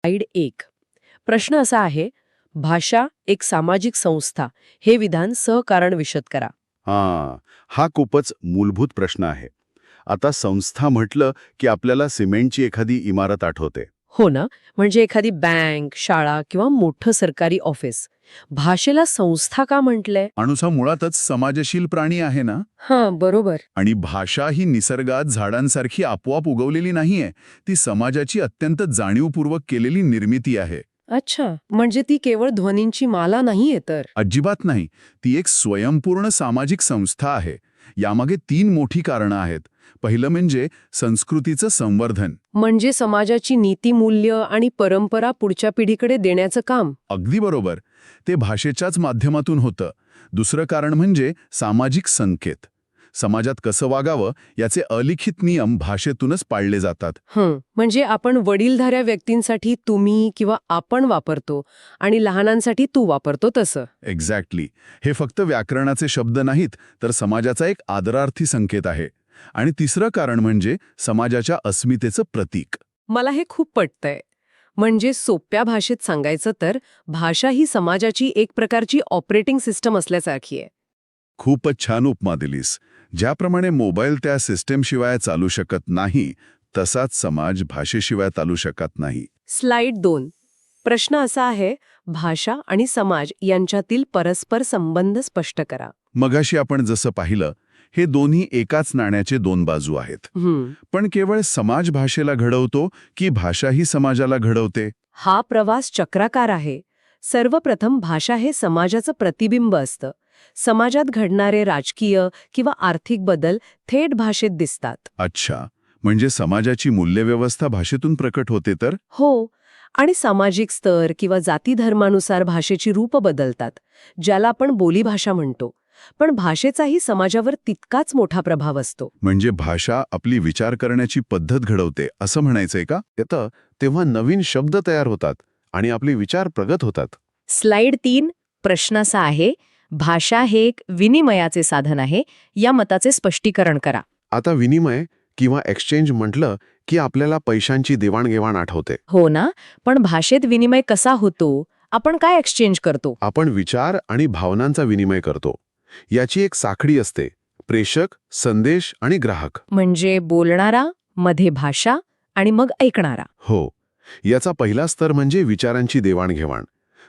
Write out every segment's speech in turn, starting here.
Slide 1. प्रश्न असा आहे, भाषा एक सामाजिक संस्था हे विधान सहकारण विशद करा. हा खूपच मूलभूत प्रश्न आहे. आता संस्था म्हटलं की आपल्याला सिमेंटची एखादी इमारत आठवते. हो ना, म्हणजे एखादी बँक, शाळा किंवा मोठं सरकारी ऑफिस. भाषेला संस्था का म्हटलंय? माणूस हा मुळातच समाजशील प्राणी आहे ना. हां, बरोबर. आणि भाषा ही निसर्गात झाडांसारखी आपोआप उगवलेली नाहीये. ती समाजाची अत्यंत जाणीवपूर्वक केलेली निर्मिती आहे. अच्छा, म्हणजे ती केवळ ध्वनींची माला नाहीये तर. अजिबात नाही. ती एक स्वयंपूर्ण सामाजिक संस्था आहे. यामागे 3 मोठी कारणं आहेत. पहिलं म्हणजे संस्कृतीचं संवर्धन. म्हणजे समाजाची नीतिमूल्य आणि परंपरा पुढच्या पिढीकडे देण्याचं काम. अगदी बरोबर. ते भाषेच्याच माध्यमातून होतं. दुसरं कारण म्हणजे सामाजिक संकेत. समाजात कसं वागावं याचे अलिखित नियम भाषेतूनच पाळले जातात. म्हणजे आपण वडीलधाऱ्या व्यक्तींसाठी तुम्ही किंवा आपण वापरतो आणि लहानांसाठी तू वापरतो तसं. एक्झॅक्टली. हे फक्त व्याकरणाचे शब्द नाहीत, तर समाजाचा एक आदरार्थी संकेत आहे. आणि तिसरं कारण म्हणजे समाजाच्या अस्मितेचं प्रतीक. मला हे खूप पटतंय. म्हणजे सोप्या भाषेत सांगायचं तर भाषा ही समाजाची एक प्रकारची ऑपरेटिंग सिस्टम असल्यासारखी आहे. खूपच छान उपमा दिलीस. ज्याप्रमाणे मोबाईल त्या सिस्टेमशिवाय चालू शकत नाही, तसाच समाज भाषेशिवाय चालू शकत नाही. स्लाइड 2. प्रश्न असा आहे, भाषा आणि समाज यांच्यातील परस्पर संबंध स्पष्ट करा. मगाशी आपण जसं पाहिलं, हे दोन्ही एकाच नाण्याचे 2 बाजू आहेत. पण केवळ समाज भाषेला घडवतो की भाषाही समाजाला घडवते? हा प्रवास चक्राकार आहे. सर्वप्रथम भाषा हे समाजाचं प्रतिबिंब असतं. समाजात घडणारे राजकीय किंवा आर्थिक बदल थेट भाषेत दिसतात. अच्छा, म्हणजे समाजाची मूल्यव्यवस्था भाषेतून प्रकट होते तर? हो, आणि सामाजिक स्तर किंवा जाती धर्मानुसार भाषेची रूप बदलतात, ज्याला आपण बोलीभाषा म्हणतो. पण भाषेचाही समाजावर तितकाच मोठा प्रभाव असतो. म्हणजे भाषा आपली विचार करण्याची पद्धत घडवते असं म्हणायचंय का? येतं तेव्हा नवीन शब्द तयार होतात आणि आपले विचार प्रगत होतात. स्लाइड 3. प्रश्न असा आहे, भाषा हे एक विनिमयाचे साधन आहे, या मताचे स्पष्टीकरण करा. आता विनिमय किंवा एक्सचेंज म्हटलं की आपल्याला पैशांची देवाणघेवाण आठवते. हो ना, पण भाषेत विनिमय कसा होतो? आपण काय एक्सचेंज करतो? आपण विचार आणि भावनांचा विनिमय करतो. याची एक साखळी असते: प्रेषक, संदेश आणि ग्राहक. म्हणजे बोलणारा, मध्ये भाषा आणि मग ऐकणारा. हो, याचा पहिला स्तर म्हणजे विचारांची देवाणघेवाण.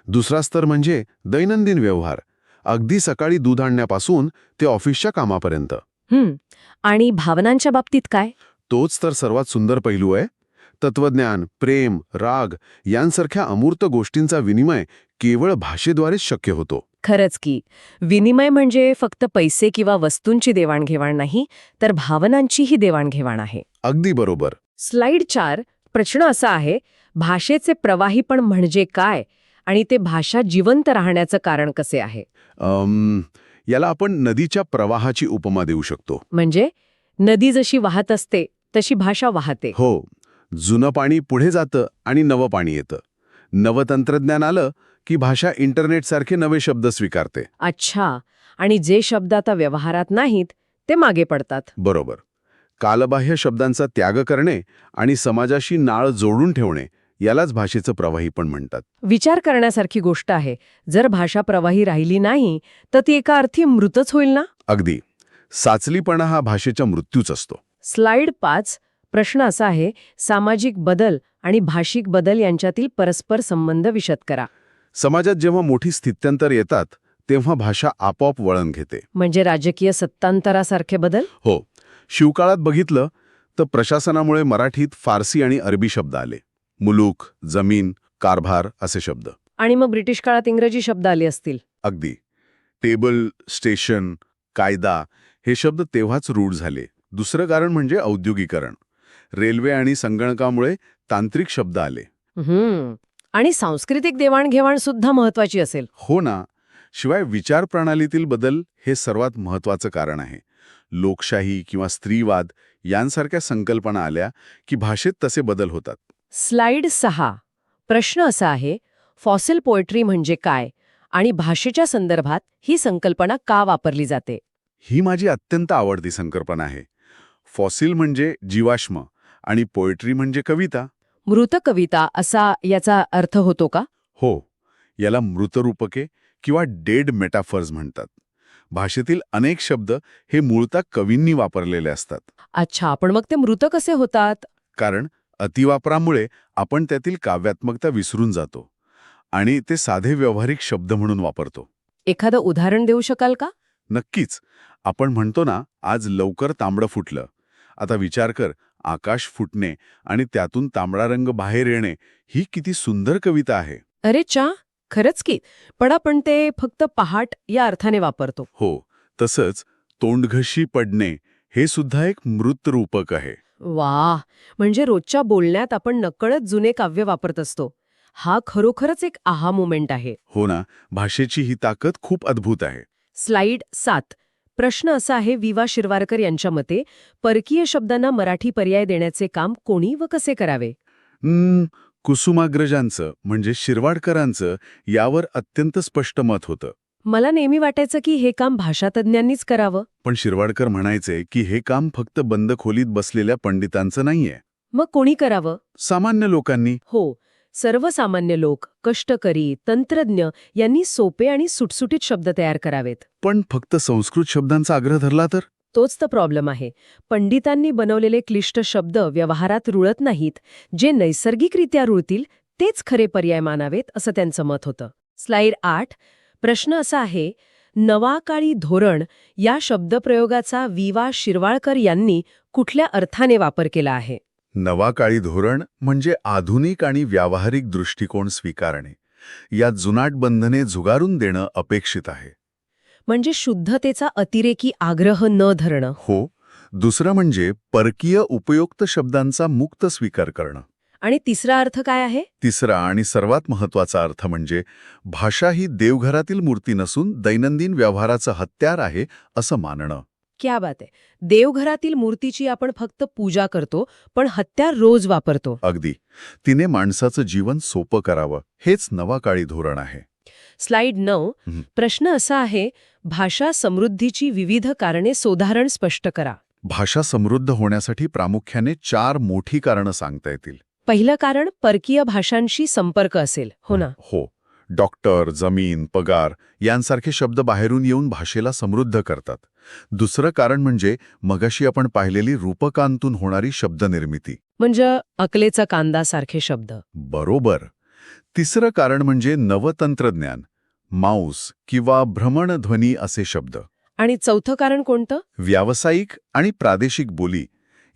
दुसरा स्तर म्हणजे दैनंदिन व्यवहार, अगदी सकाळी दूध आणण्यापासून ते ऑफिसच्या कामापर्यंत. आणि भावनांच्या बाबतीत काय? तोच तर सर्वात सुंदर पैलू आहे. तत्वज्ञान, प्रेम, राग यांसारख्या अमूर्त गोष्टींचा विनिमय केवळ भाषेद्वारेच शक्य होतो. खरंच की, विनिमय म्हणजे फक्त पैसे किंवा वस्तूंची देवाणघेवाण नाही, तर भावनांचीही देवाणघेवाण आहे. अगदी बरोबर. स्लाइड 4. प्रश्न असा आहे, भाषेचे प्रवाहीपण म्हणजे काय आणि ते भाषा जिवंत राहण्याचं कारण कसे आहे? याला आपण नदीच्या प्रवाहाची उपमा देऊ शकतो. म्हणजे नदी जशी वाहत असते तशी भाषा वाहते. हो, जुनं पाणी पुढे जातं आणि नवं पाणी येतं. नवं तंत्रज्ञान आलं की भाषा इंटरनेटसारखे नवे शब्द स्वीकारते. अच्छा, आणि जे शब्द आता व्यवहारात नाहीत ते मागे पडतात. बरोबर. कालबाह्य शब्दांचा त्याग करणे आणि समाजाशी नाळ जोडून ठेवणे यालाच भाषेचं प्रवाहीपण म्हणतात. विचार करण्यासारखी गोष्ट आहे. जर भाषा प्रवाही राहिली नाही तर ती एका अर्थी मृतच होईल ना? अगदी. साचलीपणा हा भाषेचा मृत्यूच असतो. स्लाइड 5. प्रश्न असा आहे, सामाजिक बदल आणि भाषिक बदल यांच्यातील परस्पर संबंध विशद करा. समाजात जेव्हा मोठी स्थित्यंतर येतात तेव्हा भाषा आपोआप वळण घेते. म्हणजे राजकीय सत्तांतरासारखे बदल? हो, शिवकाळात बघितलं तर प्रशासनामुळे मराठीत फारसी आणि अरबी शब्द आले. मुलूक, जमीन, कारभार असे शब्द. आणि मग ब्रिटिश काळात इंग्रजी शब्द आले असतील. अगदी. टेबल, स्टेशन, कायदा हे शब्द तेव्हाच रूढ झाले. दुसरं कारण म्हणजे औद्योगिकरण. रेल्वे आणि संगणकामुळे तांत्रिक शब्द आले. आणि सांस्कृतिक देवाणघेवाण सुद्धा महत्वाची असेल. हो ना. शिवाय विचार प्रणालीतील बदल हे सर्वात महत्वाचं कारण आहे. लोकशाही किंवा स्त्रीवाद यांसारख्या संकल्पना आल्या की भाषेत तसे बदल होतात. स्लाइड 6. प्रश्न असा आहे, फॉसिल पोएट्री म्हणजे काय आणि भाषेच्या संदर्भात ही संकल्पना का वापरली जाते? ही माझी अत्यंत आवडती संकल्पना आहे. फॉसिल म्हणजे जीवाश्म आणि पोएट्री म्हणजे कविता. मृत कविता असा याचा अर्थ होतो का? हो, याला मृतरूपके किंवा डेड मेटाफर्स म्हणतात. भाषेतील अनेक शब्द हे मूळतः कवींनी वापरलेले असतात. अच्छा, पण मग ते मृत कसे होतात? कारण अतिवापरामुळे आपण त्यातील काव्यात्मकता विसरून जातो आणि ते साधे व्यावहारिक शब्द म्हणून वापरतो. एखादं उदाहरण देऊ शकाल का? नक्कीच. आपण म्हणतो ना, आज लवकर तांबडं फुटलं. आता विचार कर, आकाश फुटणे आणि त्यातून तांबडा रंग बाहेर येणे ही किती सुंदर कविता आहे. अरे चा, खरंच की. पण आपण ते फक्त पहाट या अर्थाने वापरतो. हो, तसंच तोंडघशी पडणे हे सुद्धा एक मृत रूपक आहे. वाह, म्हणजे रोजच्या बोलण्यात आपण नकळत जुने काव्य वापरत असतो. हा खरोखरच एक आहा मोमेंट आहे. हो ना, भाषेची ही ताकद खूप अद्भुत आहे. स्लाइड 7. प्रश्न असा आहे, विवा शिरवाडकर यांच्या मते परकीय शब्दांना मराठी पर्याय देण्याचे काम कोणी व कसे करावे? कुसुमाग्रजांचं म्हणजे शिरवाडकरांचं यावर अत्यंत स्पष्ट मत होतं. मला नेहमी वाटायचं की हे काम भाषातज्ञांनीच करावं. पण शिरवाडकर म्हणायचे की हे काम फक्त बंद खोलीत बसलेल्या पंडितांचं नाहीये. मग कोणी करावं? सामान्य लोकांनी. हो, सर्वसामान्य लोक, कष्टकरी, तंत्रज्ञ यांनी सोपे आणि सुटसुटीत शब्द तयार करावेत. पण फक्त संस्कृत शब्दांचा आग्रह धरला तर? तोच तर प्रॉब्लेम आहे. पंडितांनी बनवलेले क्लिष्ट शब्द व्यवहारात रुळत नाहीत. जे नैसर्गिकरित्या रुळतील तेच खरे पर्याय मानावेत असं त्यांचं मत होतं. स्लाइड 8. प्रश्न असा आहे, नवाकाळी धोरण या शब्दप्रयोगाचा विवा शिरवाडकर यांनी कुठल्या अर्थाने वापर केला आहे? नवाकाळी धोरण म्हणजे आधुनिक आणि व्यावहारिक दृष्टिकोन स्वीकारणे. यात जुनाट बंधने झुगारून देणं अपेक्षित आहे. म्हणजे शुद्धतेचा अतिरेकी आग्रह न धरणं. हो, दुसरं म्हणजे परकीय उपयुक्त शब्दांचा मुक्त स्वीकार करणं. आणि तिसरा अर्थ काय आहे? तिसरा आणि सर्वात महत्वाचा अर्थ म्हणजे भाषा ही देवघरातील मूर्ती नसून दैनंदिन व्यवहाराचं हत्यार आहे असं मानणं. क्या बात आहे. देवघरातील मूर्तीची आपण फक्त पूजा करतो, पण हत्यार रोज वापरतो. अगदी. तिने माणसाचं जीवन सोपं करावं हेच नवाकाळी धोरण आहे. स्लाइड 9. प्रश्न असा आहे, भाषा समृद्धीची विविध कारणे सोदाहरण स्पष्ट करा. भाषा समृद्ध होण्यासाठी प्रामुख्याने 4 मोठी कारणं सांगता येतील. पहिलं कारण परकीय भाषांशी संपर्क असेल, हो ना? हो, डॉक्टर, जमीन, पगार यांसारखे शब्द बाहेरून येऊन भाषेला समृद्ध करतात. दुसरं कारण म्हणजे मगाशी आपण पाहिलेली रूपकांतून होणारी शब्दनिर्मिती. म्हणजे अकलेचा कांदा सारखे शब्द. बरोबर. तिसरं कारण म्हणजे नवतंत्रज्ञान, माऊस किंवा भ्रमणध्वनी असे शब्द. आणि चौथं कारण कोणतं? व्यावसायिक आणि प्रादेशिक बोली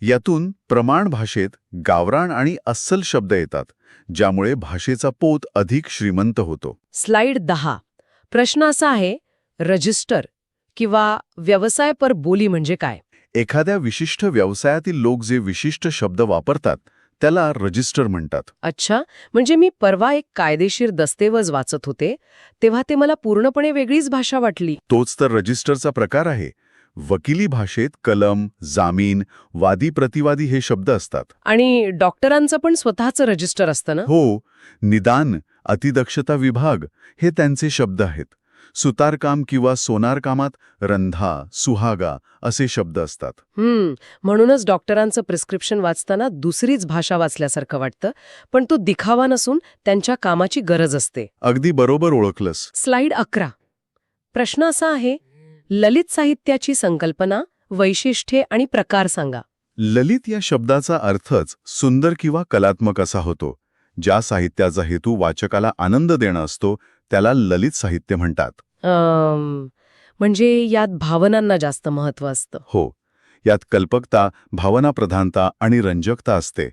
यातून प्रमाण भाषेत गावरान आणि अस्सल शब्द येतात, ज्यामुळे भाषेचा पोत अधिक श्रीमंत होतो. स्लाइड 10. प्रश्न असा आहे, रजिस्टर किंवा व्यवसायपर बोली म्हणजे काय? एखाद्या विशिष्ट व्यवसायातील लोक जे विशिष्ट शब्द वापरतात त्याला रजिस्टर म्हणतात. अच्छा, म्हणजे मी परवा एक कायदेशीर दस्तेवज वाचत होते, तेव्हा ते मला पूर्णपणे वेगळीच भाषा वाटली. तोच तर रजिस्टरचा प्रकार आहे. वकिली भाषेत कलम, जामीन, वादी प्रतिवादी हे शब्द असतात. आणि डॉक्टरांचं पण स्वतःचं रजिस्टर असतं ना? हो, निदान, अतिदक्षता विभाग हे त्यांचे शब्द आहेत. सुतारकाम किंवा सोनारकामात रंधा, सुहागा असे शब्द असतात. म्हणूनच डॉक्टरांचं प्रिस्क्रिप्शन वाचताना दुसरीच भाषा वाचल्यासारखं वाटतं, पण तो दिखावा नसून त्यांच्या कामाची गरज असते. अगदी बरोबर ओळखलंस. स्लाइड 11. प्रश्न असा आहे, ललित साहित्याची संकल्पना, वैशिष्ट्ये आणि प्रकार सांगा. ललित या शब्दाचा अर्थच सुंदर किंवा कलात्मक असा होतो. ज्या साहित्याचा हेतू वाचकाला आनंद देणं असतो त्याला ललित साहित्य म्हणतात. म्हणजे यात भावनांना जास्त महत्त्व असतं. हो, यात कल्पकता, भावनाप्रधानता आणि रंजकता असते.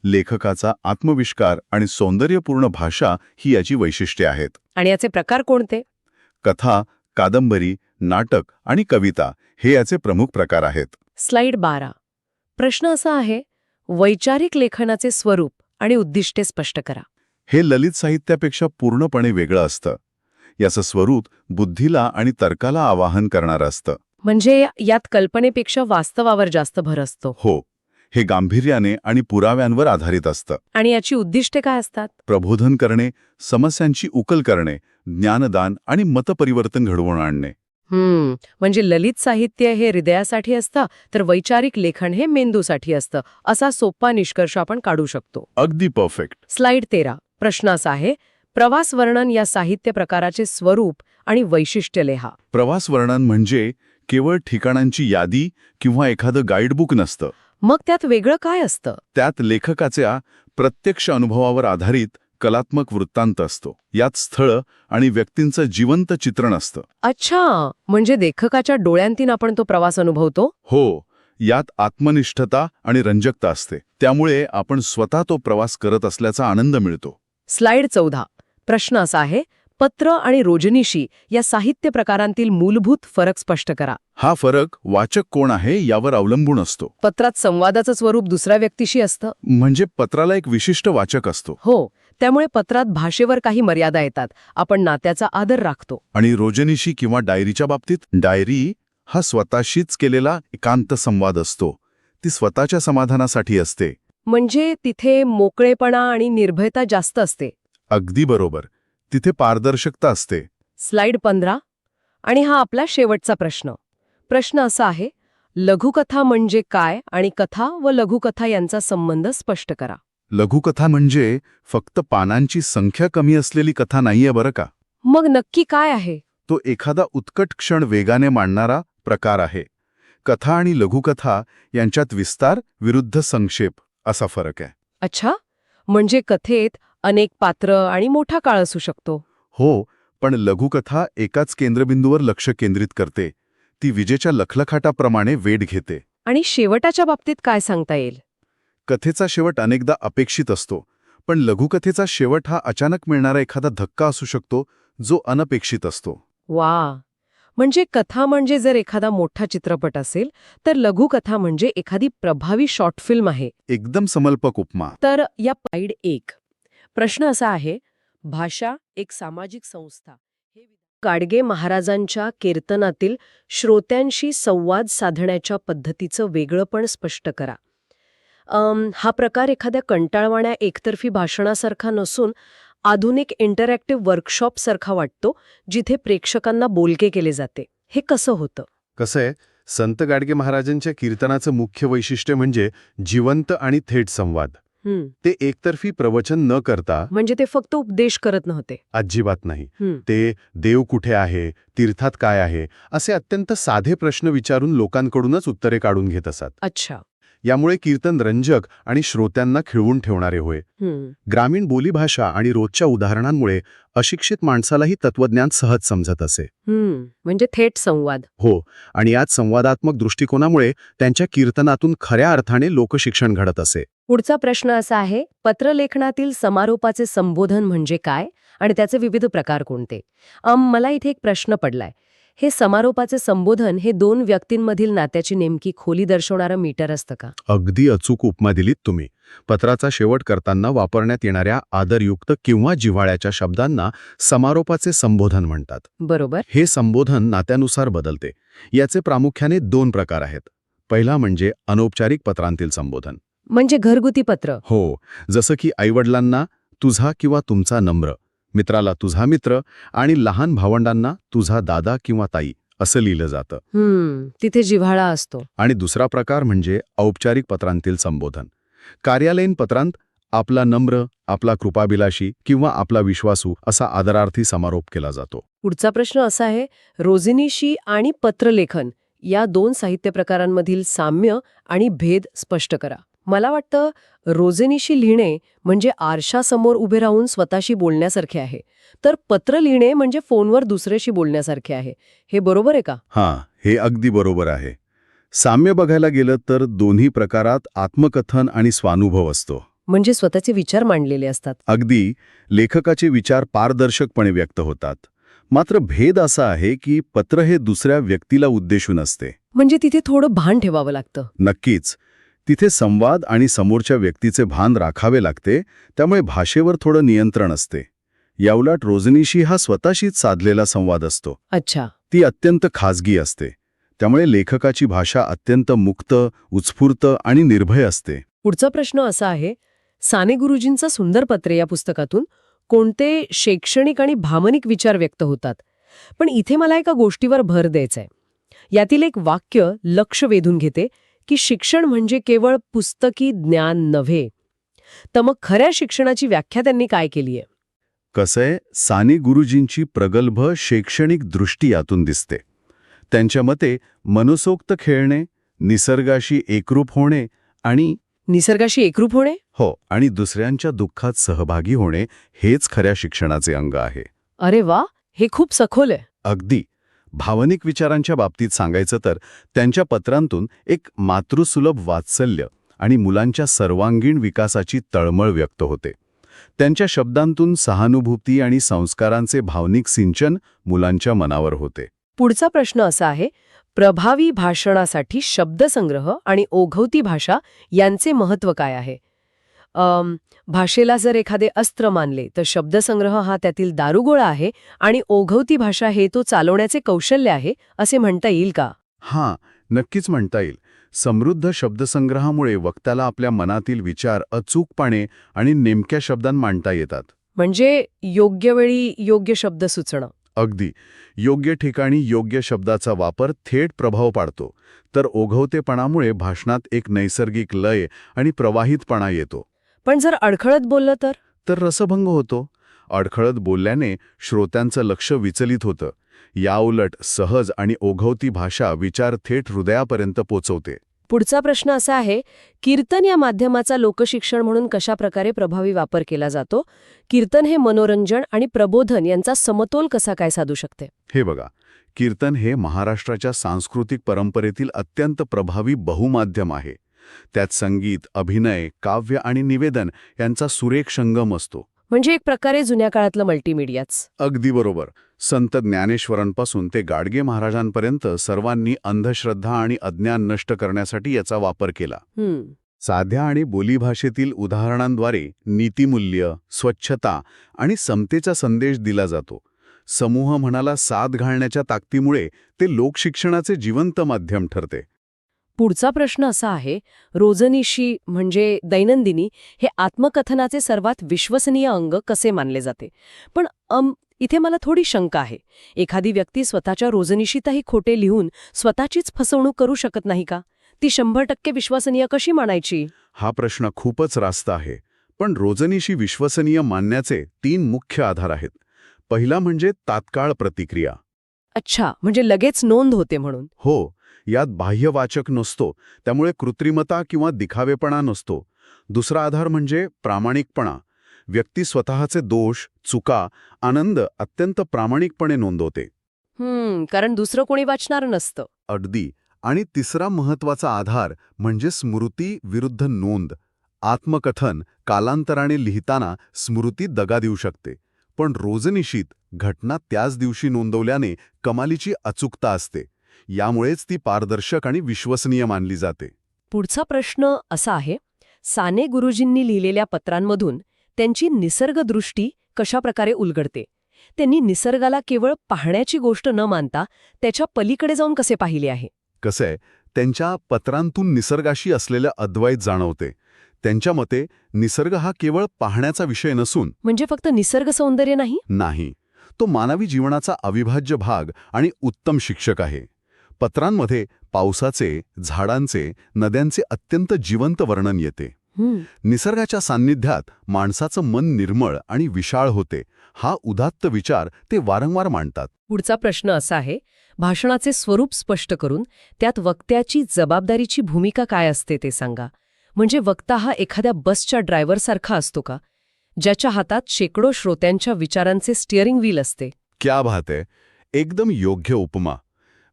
लेखकाचा आत्मविष्कार आणि सौंदर्यपूर्ण भाषा ही याची वैशिष्ट्ये आहेत. आणि याचे प्रकार कोणते? कथा, कादंबरी, नाटक आणि कविता हे याचे प्रमुख प्रकार आहेत. स्लाइड 12. प्रश्न असा आहे, वैचारिक लेखनाचे स्वरूप आणि उद्दिष्टे स्पष्ट करा. हे ललित साहित्यापेक्षा पूर्णपणे वेगळं असतं. याचं स्वरूप बुद्धीला आणि तर्काला आवाहन करणारं असतं. म्हणजे यात कल्पनेपेक्षा वास्तवावर जास्त भर असतो. हो, हे गांभीर्याने आणि पुराव्यांवर आधारित असतं. आणि याची उद्दिष्टे काय असतात? प्रबोधन करणे, समस्यांची उकल करणे, ज्ञानदान आणि मतपरिवर्तन घडवून आणणे. म्हणजे ललित साहित्य हे हृदयासाठी असतं तर वैचारिक लेखन हे मेंदूसाठी असतं असा सोपा निष्कर्ष आपण काढू शकतो. अगदी परफेक्ट. स्लाइड 13 प्रश्न असा आहे, प्रवास वर्णन या साहित्य प्रकाराचे स्वरूप आणि वैशिष्ट्य लिहा. प्रवास वर्णन म्हणजे केवळ ठिकाणांची यादी किंवा एखादं गाईडबुक नसतं. मग त्यात वेगळं काय असतं? त्यात लेखकाच्या प्रत्यक्ष अनुभवावर आधारित कलात्मक वृत्तांत असतो. यात स्थळं आणि व्यक्तींचं जिवंत चित्रण असतं. अच्छा, म्हणजे लेखकाच्या डोळ्यांतीन आपण तो प्रवास अनुभवतो. हो, यात आत्मनिष्ठता आणि रंजकता असते. त्यामुळे आपण स्वतः तो प्रवास करत असल्याचा आनंद मिळतो. स्लाइड 14 प्रश्न असा आहे, पत्र आणि रोजनिशी या साहित्य प्रकारांतील मूलभूत फरक स्पष्ट करा. हा फरक वाचक कोण आहे यावर अवलंबून असतो. पत्रात संवादाचं स्वरूप दुसऱ्या व्यक्तीशी असतं. म्हणजे पत्राला एक विशिष्ट वाचक असतो. हो, त्यामुळे पत्रात भाषेवर काही मर्यादा येतात. आपण नात्याचा आदर राखतो. आणि रोजनिशी किंवा डायरीच्या बाबतीत डायरी हा स्वतःशीच केलेला एकांत संवाद असतो. ती स्वतःच्या समाधानासाठी असते. म्हणजे तिथे मोकळेपणा आणि निर्भयता जास्त असते. अगदी बरोबर. तिथे पारदर्शकता असते. स्लाइड 15 आणि हा आपला शेवटचा प्रश्न. प्रश्न असा आहे, लघुकथा म्हणजे काय आणि कथा व लघुकथा यांचा संबंध स्पष्ट करा. लघुकथा म्हणजे फक्त पानांची संख्या कमी असलेली कथा नाहीये बरं का. मग नक्की काय आहे? तो एखादा उत्कट क्षण वेगाने मांडणारा प्रकार आहे. कथा आणि लघुकथा यांच्यात विस्तार विरुद्ध संक्षेप असा फरक आहे. अच्छा, म्हणजे कथेत अनेक पात्र आणि मोठा काळ असू शकतो. हो, पण लघुकथा एकाच केंद्रबिंदूवर लक्ष केंद्रित करते. ती विजेच्या लखलखाटाप्रमाणे वेध घेते. आणि शेवटाच्या बाबतीत काय सांगता येईल? कथेचा शेवट अनेकदा अपेक्षित असतो, पण लघुकथेचा शेवट हा अचानक मिळणारा एखादा धक्का असू शकतो जो अनपेक्षित असतो. वा, म्हणजे कथा म्हणजे जर एखादा मोठा चित्रपट असेल तर लघुकथा म्हणजे एखादी प्रभावी शॉर्ट फिल्म आहे. एकदम समर्पक उपमा. तर या स्लाइड 1 प्रश्न असा आहे, भाषा एक सामाजिक संस्था हे गाडगे महाराजांच्या कीर्तनातील श्रोत्यांशी संवाद साधण्याच्या पद्धतीचं वेगळंपण स्पष्ट करा. हा प्रकार एखाद्या कंटाळवाण्या एकतर्फी भाषणासारखा नसून आधुनिक इंटरॅक्टिव्ह वर्कशॉपसारखा वाटतो, जिथे प्रेक्षकांना बोलके केले जाते. हे कसं होतं? कसं आहे, संत गाडगे महाराजांच्या कीर्तनाचं मुख्य वैशिष्ट्य म्हणजे जिवंत आणि थेट संवाद. ते एकतर्फी प्रवचन न करता म्हणजे ते फक्त उपदेश करत नव्हते. अजिबात नाही. ते देव कुठे आहे, तीर्थात काय आहे, असे अत्यंत साधे प्रश्न विचारून लोकांकडूनच उत्तरे काढून घेत असत. अच्छा. यामुळे कीर्तन रंजक आणि श्रोत्यांना खिळवून ठेवणारे होय. ग्रामीण बोलीभाषा आणि रोजच्या उदाहरणांमुळे अशिक्षित माणसालाही तत्वज्ञान सहज समजत असे. म्हणजे थेट संवाद. हो, आणि याच संवादात्मक दृष्टिकोनामुळे त्यांच्या कीर्तनातून खऱ्या अर्थाने लोकशिक्षण घडत असे. पुढचा प्रश्न असा आहे, पत्रलेखनातील समारोपाचे संबोधन म्हणजे काय आणि त्याचे विविध प्रकार कोणते? मला इथे एक प्रश्न पडलाय. हे समारोपाचे संबोधन हे दोन व्यक्तींमधील नात्याची नेमकी खोली दर्शवणारं मीटर असतं का? अगदी अचूक उपमा दिलीत तुम्ही. पत्राचा शेवट करताना वापरण्यात येणाऱ्या आदरयुक्त किंवा जिव्हाळ्याच्या शब्दांना समारोपाचे संबोधन म्हणतात. बरोबर. हे संबोधन नात्यानुसार बदलते. याचे प्रामुख्याने 2 प्रकार आहेत. पहिला म्हणजे अनौपचारिक पत्रांतील संबोधन. म्हणजे घरगुती पत्र. हो, जसं की आईवडिलांना तुझा किंवा तुमचा नम्र, मित्राला तुझा मित्र आणि लहान भावंडांना तुझा दादा किंवा ताई असं लिहिलं जातं. तिथे जिव्हाळा असतो. आणि दुसरा प्रकार म्हणजे औपचारिक पत्रांतील संबोधन. कार्यालयीन पत्रांत आपला नम्र, आपला कृपाभिलाषी किंवा आपला विश्वासू असा आदरार्थी समारोप केला जातो. पुढचा प्रश्न असा आहे, रोजनिशी आणि पत्रलेखन या 2 साहित्य प्रकारांमधील साम्य आणि भेद स्पष्ट करा. मला वाटतं रोजनिशी लिहिणे म्हणजे आरशासमोर उभे राहून स्वतःशी बोलण्यासारखे आहे, तर पत्र लिहिणे म्हणजे फोनवर दुसऱ्याशी बोलण्यासारखे आहे. हे बरोबर आहे का? हां, हे अगदी बरोबर आहे. साम्य बघायला गेलं तर दोन्ही प्रकारात आत्मकथन आणि स्वानुभव असतो. म्हणजे स्वतःचे विचार मांडलेले असतात. अगदी लेखकाचे विचार पारदर्शकपणे व्यक्त होतात. मात्र भेद असा आहे की पत्र हे दुसऱ्या व्यक्तीला उद्देशून असते. म्हणजे तिथे थोडं भान ठेवावं लागतं. नक्कीच. तिथे संवाद आणि समोरच्या व्यक्तीचे भान राखावे लागते, त्यामुळे भाषेवर थोडं नियंत्रण असते. याउलट रोजनिशी हा स्वतःशीच साधलेला संवाद असतो. अच्छा. ती अत्यंत खाजगी असते. त्यामुळे लेखकाची भाषा अत्यंत मुक्त, उत्स्फूर्त आणि निर्भय असते. पुढचा प्रश्न असा आहे, साने गुरुजींचं सुंदर पत्रे या पुस्तकातून कोणते शैक्षणिक आणि भावनिक विचार व्यक्त होतात? पण इथे मला एका गोष्टीवर भर द्यायचा आहे. यातील एक वाक्य लक्ष वेधून घेते की शिक्षण म्हणजे केवळ पुस्तकी ज्ञान नव्हे. तर मग खऱ्या शिक्षणाची व्याख्या त्यांनी काय केली आहे? कसंय, साने गुरुजींची प्रगल्भ शैक्षणिक दृष्टी यातून दिसते. त्यांच्या मते मनसोक्त खेळणे, निसर्गाशी एकरूप होणे आणि निसर्गाशी एकरूप होणे? आणि दुसऱ्यांच्या दुःखात सहभागी होणे हेच खऱ्या शिक्षणाचे अंग आहे. अरे वा, हे खूप सखोल आहे. अगदी. भावनिक विचारांच्या बाबतीत सांगायचं तर त्यांच्या पत्रांतून एक मातृसुलभ वात्सल्य आणि मुलांच्या सर्वांगीण विकासाची तळमळ व्यक्त होते. त्यांच्या शब्दांतून सहानुभूती आणि संस्कारांचे भावनिक सिंचन मुलांच्या मनावर होते. पुढचा प्रश्न असा आहे, प्रभावी भाषणासाठी शब्दसंग्रह आणि ओघवती भाषा यांचे महत्त्व काय आहे? भाषेला जर एखादे अस्त्र मानले तर शब्दसंग्रह हा त्यातील दारुगोळा आहे आणि ओघवती भाषा हे तो चालवण्याचे कौशल्य आहे, असे म्हणता येईल का? हां, नक्कीच म्हणता येईल. समृद्ध शब्दसंग्रहामुळे वक्त्याला आपल्या मनातील विचार अचूकपणे आणि नेमक्या शब्दांत मांडता येतात. म्हणजे योग्य वेळी योग्य शब्द सुचणं. अगदी. योग्य ठिकाणी योग्य शब्दाचा वापर थेट प्रभाव पाडतो. तर ओघवतेपणामुळे भाषणात एक नैसर्गिक लय आणि प्रवाहितपणा येतो. पण जर अडखळत बोललं तर रसभंग होतो. अडखळत बोलल्याने श्रोत्यांचं लक्ष विचलित होतं. याउलट सहज आणि ओघवती भाषा विचार थेट हृदयापर्यंत पोचवते. पुढचा प्रश्न असा आहे, कीर्तन या माध्यमाचा लोकशिक्षण म्हणून कशा प्रकारे प्रभावी वापर केला जातो? कीर्तन हे मनोरंजन आणि प्रबोधन यांचा समतोल कसा काय साधू शकते? हे बघा, कीर्तन हे महाराष्ट्राच्या सांस्कृतिक परंपरेतील अत्यंत प्रभावी बहुमाध्यम आहे. त्यात संगीत, अभिनय, काव्य आणि निवेदन यांचा सुरेख संगम असतो. म्हणजे एक प्रकारे जुन्या काळातलं मल्टीमीडियाच. अगदी बरोबर. संत ज्ञानेश्वरांपासून ते गाडगे महाराजांपर्यंत सर्वांनी अंधश्रद्धा आणि अज्ञान नष्ट करण्यासाठी याचा वापर केला. साध्या आणि बोलीभाषेतील उदाहरणांद्वारे नीतिमूल्य, स्वच्छता आणि समतेचा संदेश दिला जातो. समूह मनाला साथ घालण्याच्या ताकदीमुळे ते लोकशिक्षणाचे जिवंत माध्यम ठरते. पुढचा प्रश्न असा आहे, रोजनिशी म्हणजे दैनंदिनी हे आत्मकथनाचे सर्वात विश्वसनीय अंग कसे मानले जाते? पण इथे मला थोडी शंका आहे. एखादी व्यक्ती स्वतःच्या रोजनिशीतही खोटे लिहून स्वतःचीच फसवणूक करू शकत नाही का? ती 100% विश्वसनीय कशी मानायची? हा प्रश्न खूपच रास्त आहे. पण रोजनिशी विश्वसनीय मानण्याचे 3 मुख्य आधार आहेत. पहिला म्हणजे तात्काळ प्रतिक्रिया. अच्छा, म्हणजे लगेच नोंद होते म्हणून. हो, यात बाह्यवाचक नसतो, त्यामुळे कृत्रिमता किंवा दिखावेपणा नसतो. दुसरा आधार म्हणजे प्रामाणिकपणा. व्यक्ती स्वतःचे दोष, चुका, आनंद अत्यंत प्रामाणिकपणे नोंदवते. कारण दुसरं कोणी वाचणार नसतं. अगदी. आणि तिसरा महत्वाचा आधार म्हणजे स्मृती विरुद्ध नोंद. आत्मकथन कालांतराने लिहिताना स्मृती दगा देऊ शकते, पण रोजनिशीत घटना त्याच दिवशी नोंदवल्याने कमालीची अचूकता असते. यामुळेच ती पारदर्शक आणि विश्वसनीय मानली जाते. पुढचा प्रश्न असा आहे, साने गुरुजींनी लिहिलेल्या पत्रांमधून त्यांची निसर्गदृष्टी कशा प्रकारे उलगडते? त्यांनी निसर्गाला केवळ पाहण्याची गोष्ट न मानता त्याच्या पलीकडे जाऊन कसे पाहिले आहे? कसंय, त्यांच्या पत्रांतून निसर्गाशी असलेलं अद्वैत जाणवते. त्यांच्या मते निसर्ग हा केवळ पाहण्याचा विषय नसून म्हणजे फक्त निसर्ग सौंदर्य नाही, तो मानवी जीवनाचा अविभाज्य भाग आणि उत्तम शिक्षक आहे. पत्रांमध्ये पावसाचे, झाडांचे, नद्यांचे अत्यंत जिवंत वर्णन येते. निसर्गाच्या सान्निध्यात माणसाचं मन निर्मळ आणि विशाळ होते. हा उदात्त विचार ते वारंवार मांडतात. पुढचा प्रश्न असा आहे, भाषणाचे स्वरूप स्पष्ट करून त्यात वक्त्याची जबाबदारीची भूमिका काय असते ते सांगा. म्हणजे वक्ता हा एखाद्या बसच्या ड्रायव्हरसारखा असतो का, ज्याच्या हातात शेकडो श्रोत्यांच्या विचारांचे स्टिअरिंग व्हील असते? क्या बात आहे. एकदम योग्य उपमा.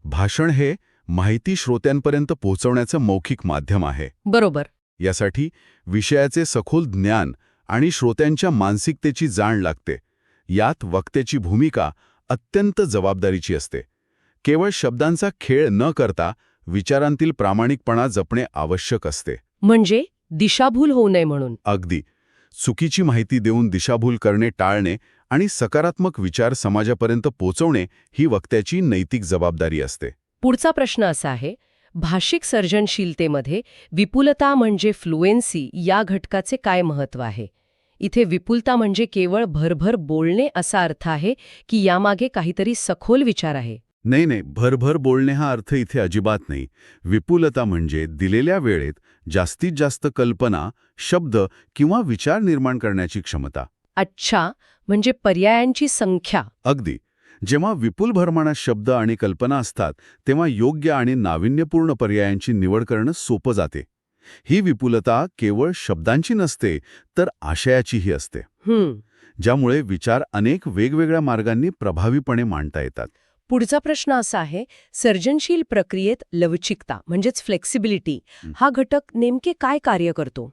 भाषण हे माहिती श्रोत्यांपर्यंत पोहोचवण्याचं मौखिक माध्यम आहे. बरोबर. यासाठी विषयाचे सखोल ज्ञान आणि श्रोत्यांच्या मानसिकतेची जाण लागते. यात वक्त्याची भूमिका अत्यंत जबाबदारीची असते. केवळ शब्दांचा खेळ न करता विचारांतील प्रामाणिकपणा जपणे आवश्यक असते. म्हणजे दिशाभूल होऊ नये म्हणून. अगदी. चुकीची माहिती देऊन दिशाभूल करणे टाळणे आणि सकारात्मक विचार समाजापर्यंत पोचवणे ही वक्त्याची नैतिक जबाबदारी असते. पुढचा प्रश्न असा आहे, भाषिक सर्जनशीलतेमध्ये विपुलता म्हणजे फ्लुएन्सी या घटकाचे काय महत्त्व आहे? इथे विपुलता म्हणजे केवळ भरभर बोलणे असा अर्थ आहे की यामागे काहीतरी सखोल विचार आहे? नाही, भरभर बोलणे हा अर्थ इथे अजिबात नाही. विपुलता म्हणजे दिलेल्या वेळेत जास्तीत जास्त कल्पना, शब्द किंवा विचार निर्माण करण्याची क्षमता. अच्छा, म्हणजे पर्यायांची संख्या. अगदी. जेव्हा विपुल भरमाणात शब्द आणि कल्पना असतात तेव्हा योग्य आणि नाविन्यपूर्ण पर्यायांची निवड करणं सोपं जाते. ही विपुलता केवळ शब्दांची नसते तर आशयाचीही असते, ज्यामुळे विचार अनेक वेगवेगळ्या मार्गांनी प्रभावीपणे मांडता येतात. पुढचा प्रश्न असा आहे, सर्जनशील प्रक्रियेत लवचिकता म्हणजेच फ्लेक्सिबिलिटी हा घटक नेमके काय कार्य करतो?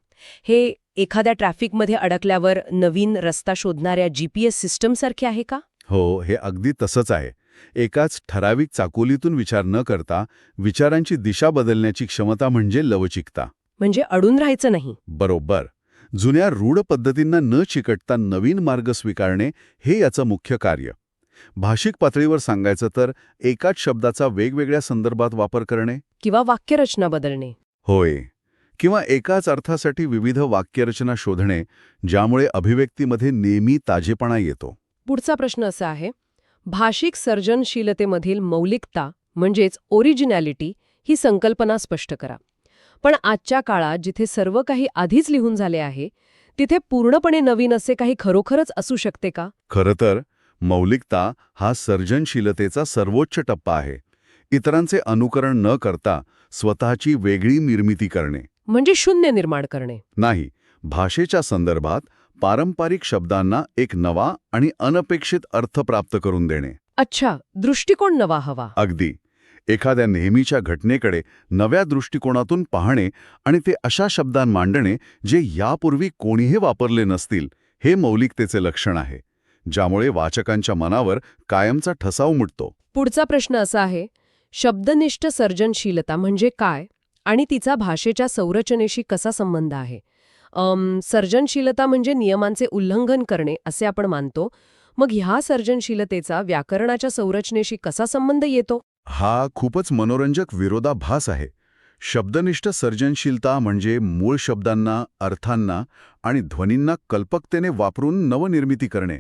हे एखाद्या ट्रॅफिकमध्ये अडकल्यावर नवीन रस्ता शोधणाऱ्या GPS सिस्टमसारखे आहे का? हो, हे अगदी तसंच आहे. एकाच ठराविक चाकोलीतून विचार न करता विचारांची दिशा बदलण्याची क्षमता म्हणजे लवचिकता. म्हणजे अडून राहायचं नाही. बरोबर. जुन्या रूढ पद्धतींना न चिकटता नवीन मार्ग स्वीकारणे हे याचं मुख्य कार्य. भाषिक पातळीवर सांगायचं तर एकाच शब्दाचा वेगवेगळ्या संदर्भात वापर करणे किंवा वाक्यरचना बदलणे. होय, किंवा एकाच अर्थासाठी विविध वाक्यरचना शोधणे, ज्यामुळे अभिव्यक्तीमध्ये नेहमी ताजेपणा येतो. पुढचा प्रश्न असा आहे, भाषिक सर्जनशीलतेमधील मौलिकता म्हणजेच ओरिजिनॅलिटी ही संकल्पना स्पष्ट करा. पण आजच्या काळात जिथे सर्व काही आधीच लिहून झाले आहे तिथे पूर्णपणे नवीन असे काही खरोखरच असू शकते का? खरं तर मौलिकता हा सर्जनशीलतेचा सर्वोच्च टप्पा आहे. इतरांचे अनुकरण न करता स्वतःची वेगळी निर्मिती करणे. म्हणजे शून्य निर्माण करणे. नाही, भाषेच्या संदर्भात पारंपरिक शब्दांना एक नवा आणि अनपेक्षित अर्थ प्राप्त करून देणे. अच्छा, दृष्टिकोन नवा हवा. अगदी. एखाद्या नेहमीच्या घटनेकडे नव्या दृष्टिकोनातून पाहणे आणि ते अशा शब्दांत मांडणे जे यापूर्वी कोणीही वापरले नसतील, हे मौलिकतेचे लक्षण आहे, ज्यामुळे वाचकांच्या मनावर कायमचा ठसा उमटतो. पुढचा प्रश्न असा आहे, शब्दनिष्ठ सर्जनशीलता म्हणजे काय आणि तिचा भाषेच्या संरचनेशी कसा संबंध आहे? सर्जनशीलता म्हणजे नियमांचे उल्लंघन करणे असे आपण मानतो. मग ह्या सर्जनशीलतेचा व्याकरणाच्या संरचनेशी कसा संबंध येतो? हा खूपच मनोरंजक विरोधाभास आहे. शब्दनिष्ठ सर्जनशीलता म्हणजे मूळ शब्दांना, अर्थांना आणि ध्वनींना कल्पकतेने वापरून नवनिर्मिती करणे.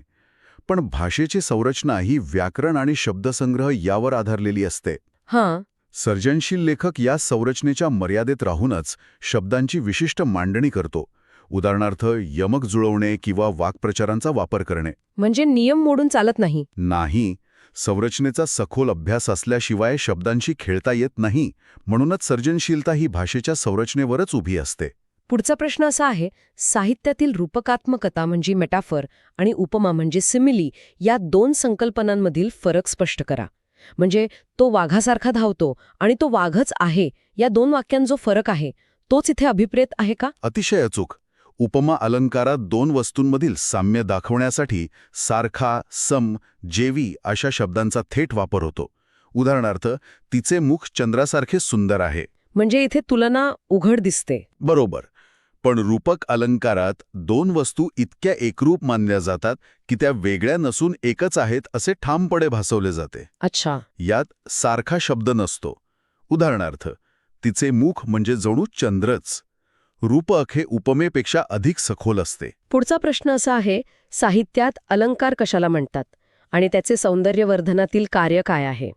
पण भाषेची संरचना ही व्याकरण आणि शब्दसंग्रह यावर आधारलेली असते. हां. सर्जनशील लेखक या संरचनेच्या मर्यादेत राहूनच शब्दांची विशिष्ट मांडणी करतो. उदाहरणार्थ यमक जुळवणे किंवा वाक्प्रचारांचा वापर करणे. म्हणजे नियम मोडून चालत नाही. नाही, संरचनेचा सखोल अभ्यास असल्याशिवाय शब्दांशी खेळता येत नाही. म्हणूनच सर्जनशीलता ही भाषेच्या संरचनेवरच उभी असते. पुढचा प्रश्न असा आहे, साहित्यातील रूपकात्मकता म्हणजे मेटाफर आणि उपमा म्हणजे सिमिली या दोन संकल्पनांमधील फरक स्पष्ट करा. म्हणजे तो वाघासारखा धावतो आणि तो वाघच आहे या दोन वाक्यांत जो फरक आहे तोच इथे अभिप्रेत आहे का? अतिशय अचूक. उपमा अलंकारात दोन वस्तूंमधील साम्य दाखवण्यासाठी सारखा, सम, जेवी अशा शब्दांचा थेट वापर होतो. उदाहरणार्थ, तिचे मुख चंद्रासारखे सुंदर आहे. म्हणजे इथे तुलना उघड दिसते. बरोबर. पण रूपक अलंकारात दोन वस्तू इतक्या एकरूप मानल्या जातात की त्या वेगळ्या नसून एकच आहेत असे ठामपणे भासवले जाते. अच्छा. यात सारखा शब्द नसतो. उदाहरणार्थ, तिचे मुख म्हणजे जणू चंद्रच. रूपक हे उपमेपेक्षा अधिक सखोल असते. पुढचा प्रश्न असा आहे, साहित्यात अलंकार कशाला म्हणतात आणि त्याचे सौंदर्यवर्धनातील कार्य काय आहे?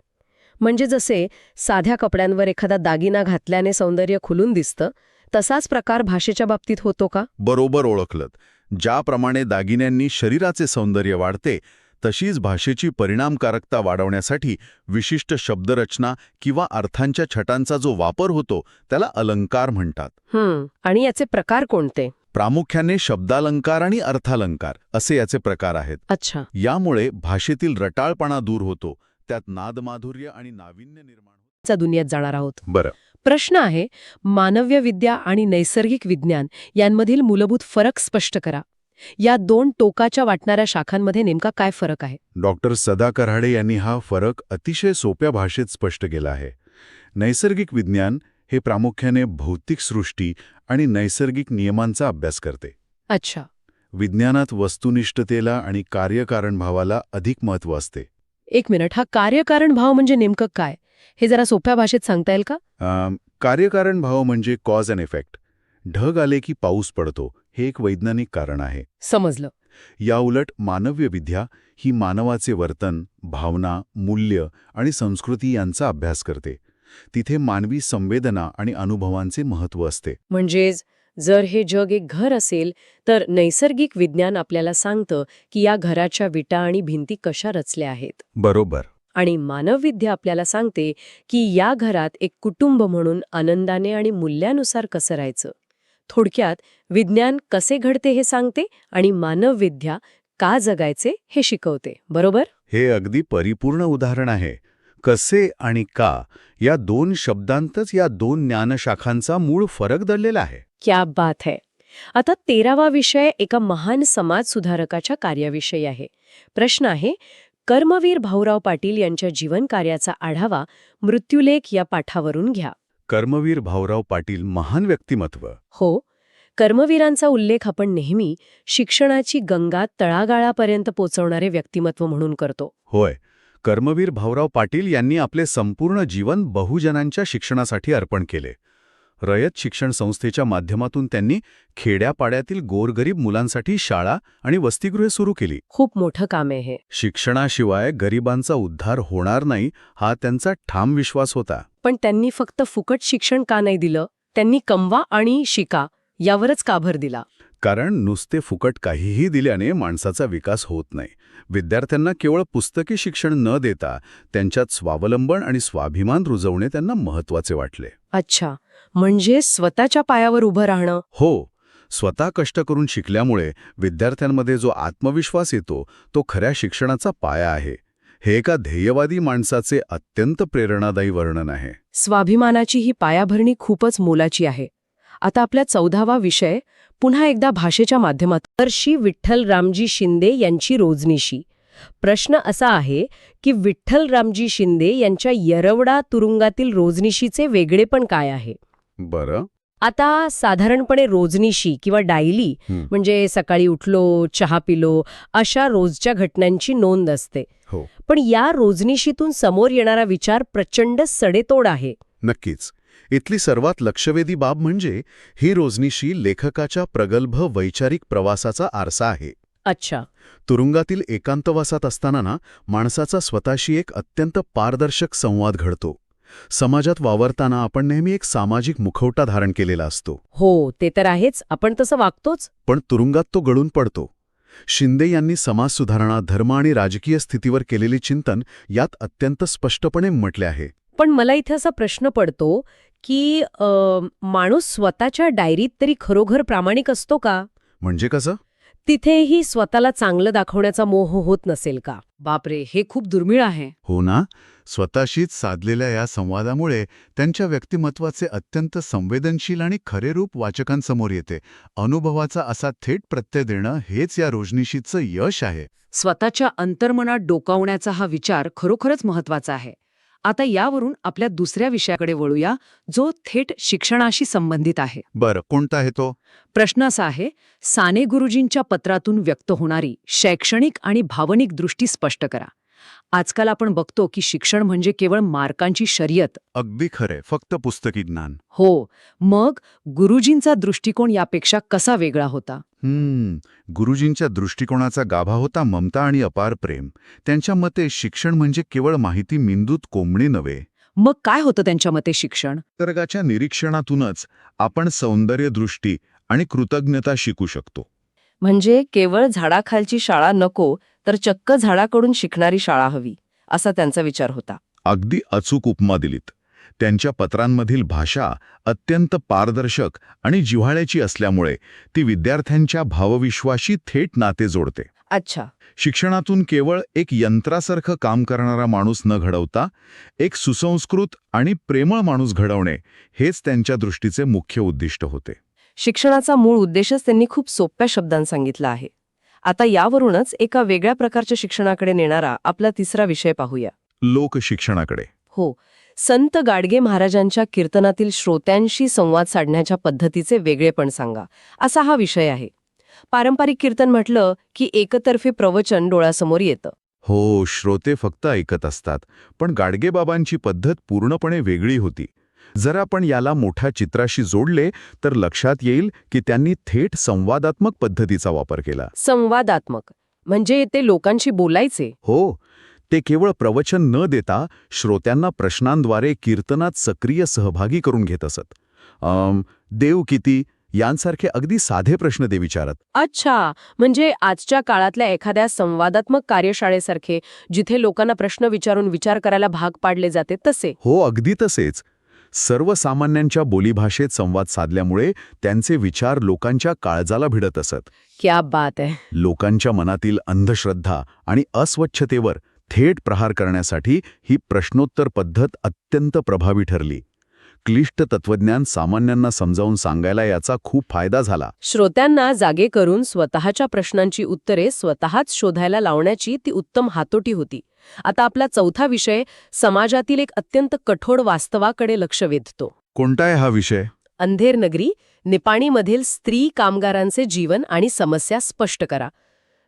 म्हणजे जसे साध्या कपड्यांवर एखादा दागिना घातल्याने सौंदर्य खुलून दिसतं, तसाच प्रकार भाषेच्या बाबतीत होतो का? बरोबर ओळखलत. ज्याप्रमाणे दागिन्यांनी शरीराचे सौंदर्य वाढते, तशीच भाषेची परिणामकारकता वाढवण्यासाठी विशिष्ट शब्दरचना किंवा अर्थांच्या छटांचा जो वापर होतो त्याला अलंकार म्हणतात. आणि याचे प्रकार कोणते? प्रामुख्याने शब्दालंकार आणि अर्थालंकार असे याचे प्रकार आहेत. अच्छा. यामुळे भाषेतील रटाळपणा दूर होतो, त्यात नादमाधुर्य आणि नाविन्य निर्माण होते. दुनियेत जाणार आहोत. बरं. प्रश्न आहे, मानव्य विद्या आणि नैसर्गिक विज्ञान यांमधील मूलभूत फरक स्पष्ट करा. या दोन टोकाच्या वाटणाऱ्या शाखांमध्ये नेमका काय फरक आहे? डॉक्टर सदा कराडे यांनी हा फरक अतिशय सोप्या भाषेत स्पष्ट केला आहे. नैसर्गिक विज्ञान हे प्रामुख्याने भौतिक सृष्टी आणि नैसर्गिक नियमांचा अभ्यास करते. अच्छा. विज्ञानात वस्तुनिष्ठतेला आणि कार्यकारण भावाला अधिक महत्त्व असते. एक मिनिट, हा कार्यकारण भाव म्हणजे नेमकं काय हे जरा सोप्या भाषेत सांगता येईल का? कार्यकारण भाव म्हणजे कॉज अँड इफेक्ट. ढग आले की पाऊस पडतो हे एक वैज्ञानिक कारण आहे. समजलं. याउलट मानव्य विद्या ही मानवाचे वर्तन, भावना, मूल्य आणि संस्कृती यांचा अभ्यास करते. तिथे मानवी संवेदना आणि अनुभवांचे महत्त्व असते. म्हणजेच जर हे जग एक घर असेल तर नैसर्गिक विज्ञान आपल्याला सांगतं की या घराच्या विटा आणि भिंती कशा रचल्या आहेत. बरोबर. आणि मानवविद्या आपल्याला सांगते की या घरात एक कुटुंब म्हणून आनंदाने आणि मूल्यानुसार कसं राहायचं. थोडक्यात विज्ञान कसे घडते हे सांगते आणि मानवविद्या का जगायचे हे शिकवते. बरोबर? हे अगदी परिपूर्ण उदाहरण आहे. कसे आणि का या दोन शब्दांतच या दोन ज्ञानशाखांचा मूळ फरक दडलेला आहे. क्या बात है. आता 13वा विषय एका महान समाजसुधारकाच्या कार्याविषयी आहे. प्रश्न आहे, कर्मवीर भाऊराव पाटील यांच्या जीवनकार्याचा आढावा मृत्युलेख या पाठावरून घ्या. कर्मवीर भाऊराव पाटील महान व्यक्तिमत्व. हो, कर्मवीरांचा उल्लेख आपण नेहमी शिक्षणाची गंगा तळागाळापर्यंत पोचवणारे व्यक्तिमत्व म्हणून करतो. होय, कर्मवीर भाऊराव पाटील यांनी आपले संपूर्ण जीवन बहुजनांच्या शिक्षणासाठी अर्पण केले. रयत शिक्षण संस्थेच्या माध्यमातून त्यांनी खेड्यापाड्यातील गोरगरीब मुलांसाठी शाळा आणि वसतिगृहे सुरू केली. खूप मोठं काम आहे हे. शिक्षणाशिवाय गरिबांचा उद्धार होणार नाही हा त्यांचा ठाम विश्वास होता. पण त्यांनी फक्त फुकट शिक्षण का नाही दिलं? त्यांनी कमवा आणि शिका यावरच का भर दिला? कारण नुसते फुकट काहीही दिल्याने माणसाचा विकास होत नाही. विद्यार्थ्यांना केवळ पुस्तकी शिक्षण न देता त्यांच्यात स्वावलंबन आणि स्वाभिमान रुजवणे त्यांना महत्त्वाचे वाटले. अच्छा, म्हणजे स्वतःच्या पायावर उभं राहणं. हो, स्वतः कष्ट करून शिकल्यामुळे विद्यार्थ्यांमध्ये जो आत्मविश्वास येतो तो खऱ्या शिक्षणाचा पाया आहे. हे एका ध्येयवादी माणसाचे अत्यंत प्रेरणादायी वर्णन आहे. स्वाभिमानाची ही पायाभरणी खूपच मोलाची आहे. आता आपल्या 14वा विषय पुन्हा एकदा भाषेच्या माध्यमातून. श्री विठ्ठलरामजी शिंदे यांची रोजनिशी. प्रश्न असा आहे की विठ्ठलरामजी शिंदे यांच्या येरवडा तुरुंगातील रोजनिशीचे वेगळेपण काय आहे? बरं. आता साधारणपणे रोजनिशी किंवा डायली म्हणजे सकाळी उठलो, चहा पिलो अशा रोजच्या घटनांची नोंद असते. हो. पण या रोजनिशीतून समोर येणारा विचार प्रचंड सडेतोड आहे. नक्कीच. इथली सर्वात लक्षवेधी बाब म्हणजे ही रोजनिशी लेखकाच्या प्रगल्भ वैचारिक प्रवासाचा आरसा आहे. अच्छा. तुरुंगातील एकांतवासात असताना माणसाचा स्वतःशी एक अत्यंत पारदर्शक संवाद घडतो. समाजात वावरताना आपण नेहमी एक सामाजिक मुखवटा धारण केलेला असतो. हो, ते तर आहेच. आपण तसं वागतोच. पण तुरुंगात तो गळून पडतो. शिंदे यांनी समाजसुधारणा, धर्म आणि राजकीय स्थितीवर केलेले चिंतन यात अत्यंत स्पष्टपणे म्हटले आहे. पण मला इथे असा प्रश्न पडतो की माणूस स्वतःच्या डायरीत तरी खरोखर प्रामाणिक असतो का? म्हणजे कसं? तिथेही स्वतःला चांगलं दाखवण्याचा मोह होत नसेल का? बापरे, हे खूप दुर्मिळ आहे. हो ना. स्वतःशीच साधलेल्या या संवादामुळे त्यांच्या व्यक्तिमत्वाचे अत्यंत संवेदनशील आणि खरे रूप वाचकांसमोर येते. अनुभवाचा असा थेट प्रत्यय देणं हेच या रोजनिशीचं यश आहे. स्वतःच्या अंतर्मनात डोकावण्याचा हा विचार खरोखरच महत्वाचा आहे. आता यावरून आपल्या दुसऱ्या विषयाकडे वळूया, जो थेट शिक्षणाशी संबंधित आहे. बरं, कोणता आहे तो? प्रश्न असा आहे, साने गुरुजींच्या पत्रातून व्यक्त होणारी शैक्षणिक आणि भावनिक दृष्टी स्पष्ट करा. आजकाल आपण बघतो की शिक्षण म्हणजे केवळ मार्कांची शर्यत. अगदी खरे, फक्त पुस्तकी ज्ञान. हो, मग गुरुजींचा दृष्टिकोन यापेक्षा कसा वेगळा होता? गुरुजींच्या दृष्टिकोनाचा गाभा होता ममता आणि अपार प्रेम. त्यांच्या मते शिक्षण म्हणजे केवळ माहिती मेंदूत कोंबणे नव्हे. मग काय होतं त्यांच्या मते शिक्षण? निसर्गाच्या निरीक्षणातूनच आपण सौंदर्यदृष्टी आणि कृतज्ञता शिकू शकतो. म्हणजे केवळ झाडाखालची शाळा नको, तर चक्क झाडाकडून शिकणारी शाळा हवी, असा त्यांचा विचार होता. अगदी अचूक उपमा दिलीत. त्यांच्या पत्रांमधील भाषा अत्यंत पारदर्शक आणि जिव्हाळ्याची असल्यामुळे ती विद्यार्थ्यांच्या भावविश्वाशी थेट नाते जोडते. अच्छा. शिक्षणातून केवळ एक यंत्रासारखं काम करणारा माणूस न घडवता एक सुसंस्कृत आणि प्रेमळ माणूस घडवणे हेच त्यांच्या दृष्टीचे मुख्य उद्दिष्ट होते. शिक्षणाचा मूळ उद्देशच त्यांनी खूप सोप्या शब्दांत सांगितला आहे. आता यावरूनच एका वेगळ्या प्रकारच्या शिक्षणाकडे नेणारा आपला तिसरा विषय पाहूया. लोकशिक्षणाकडे. हो, संत गाडगे महाराजांच्या कीर्तनातील श्रोत्यांशी संवाद साधण्याच्या पद्धतीचे वेगळेपण सांगा, असा हा विषय आहे. पारंपरिक कीर्तन म्हटलं की एकतर्फे प्रवचन डोळ्यासमोर येतं. हो, श्रोते फक्त ऐकत असतात. पण गाडगेबाबांची पद्धत पूर्णपणे वेगळी होती. जर आपण याला मोठ्या चित्राशी जोडले तर लक्षात येईल की त्यांनी थेट संवादात्मक पद्धतीचा वापर केला. संवादात्मक म्हणजे ते लोकांशी बोलायचे. हो, ते केवळ प्रवचन न देता श्रोत्यांना प्रश्नांद्वारे कीर्तनात सक्रिय सहभागी करून घेत असत. देव किती यांसारखे अगदी साधे प्रश्न ते विचारत. अच्छा, म्हणजे आजच्या काळातल्या एखाद्या संवादात्मक कार्यशाळेसारखे, जिथे लोकांना प्रश्न विचारून विचार करायला भाग पाडले जाते तसे. हो, अगदी तसेच. सर्वसामान्यांच्या बोलीभाषेत संवाद साधल्यामुळे त्यांचे विचार लोकांच्या काळजाला भिडत असत. क्या बात आहे. लोकांच्या मनातील अंधश्रद्धा आणि अस्वच्छतेवर थेट प्रहार करण्यासाठी ही प्रश्नोत्तर पद्धत अत्यंत प्रभावी ठरली. क्लिष्ट तत्वज्ञान सामान्यांना समजावून सांगायला याचा खूप फायदा झाला. श्रोत्यांना जागे करून स्वतःच्या प्रश्नांची उत्तरे स्वतःच शोधायला लावण्याची ती उत्तम हातोटी होती. आता आपला चौथा विषय समाजातील एक अत्यंत कठोर वास्तवाकडे लक्ष वेधतो. कोणता आहे हा विषय? अंधेर नगरी, निपाणीमधील स्त्री कामगारांचे जीवन आणि समस्या स्पष्ट करा.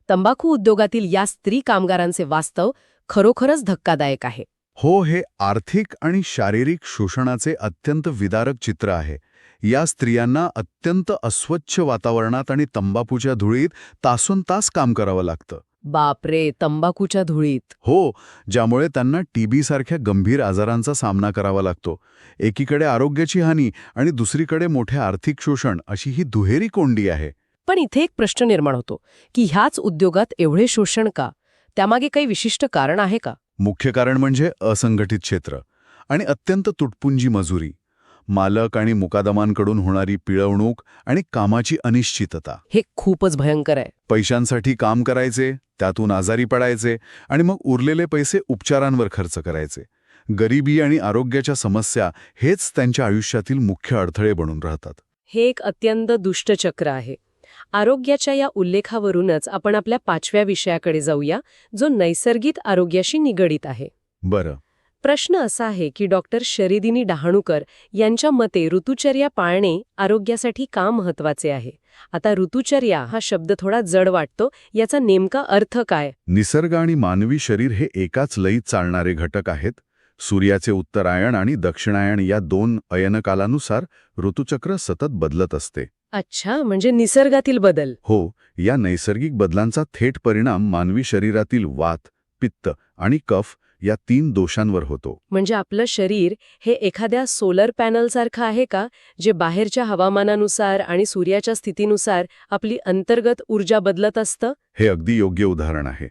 तंबाखू उद्योगातील या स्त्री कामगारांचे वास्तव खरोखरच धक्कादायक आहे. हो, हे आर्थिक आणि शारीरिक शोषणाचे अत्यंत विदारक चित्र आहे. या स्त्रियांना अत्यंत अस्वच्छ वातावरणात आणि तंबाखूच्या धुळीत तासोनतास काम करावं लागतं. बापरे, तंबाखूच्या धुळीत. हो, ज्यामुळे त्यांना टीबी सारख्या गंभीर आजारांचा सामना करावा लागतो. एकीकडे आरोग्याची हानी आणि दुसरीकडे मोठे आर्थिक शोषण, अशी ही दुहेरी कोंडी आहे. पण इथे एक प्रश्न निर्माण होतो की ह्याच उद्योगात एवढे शोषण का? त्यामागे काही विशिष्ट कारण आहे का? मुख्य कारण म्हणजे असंघटित क्षेत्र आणि अत्यंत तुटपुंजी मजुरी, मालक आणि मुकादमांकडून होणारी पिळवणूक आणि कामाची अनिश्चितता. हे खूपच भयंकर आहे. पैशांसाठी काम करायचे, त्यातून आजारी पडायचे आणि मग उरलेले पैसे उपचारांवर खर्च करायचे. गरिबी आणि आरोग्याच्या समस्या हेच त्यांच्या आयुष्यातील मुख्य अडथळे बनून राहतात. हे एक अत्यंत दुष्ट चक्र आहे. आरोग्याच्या या उल्लेखावरूनच आपण आपल्या 5व्या विषयाकडे जाऊया, जो नैसर्गिक आरोग्याशी निगडीत आहे. बरं. प्रश्न असा आहे की डॉक्टर शरीदिनी डहाणूकर यांच्या मते ऋतुचर्या पाळणे आरोग्यासाठी का महत्वाचे आहे? आता ऋतुचर्या हा शब्द थोडा जड वाटतो, याचा नेमका अर्थ काय? निसर्ग आणि मानवी शरीर हे एकाच लयीत चालणारे घटक आहेत. सूर्याचे उत्तरायण आणि दक्षिणायन या 2 अयनकालानुसार ऋतुचक्र सतत बदलत असते. अच्छा, म्हणजे निसर्गातील बदल. हो, या नैसर्गिक बदलांचा थेट परिणाम मानवी शरीरातील वात, पित्त आणि कफ या 3 दोषांवर होतो. म्हणजे आपलं शरीर हे एखाद्या सोलर पॅनलसारखं आहे का, जे बाहेरच्या हवामानानुसार आणि सूर्याच्या स्थितीनुसार आपली अंतर्गत ऊर्जा बदलत असतं? हे अगदी योग्य उदाहरण आहे.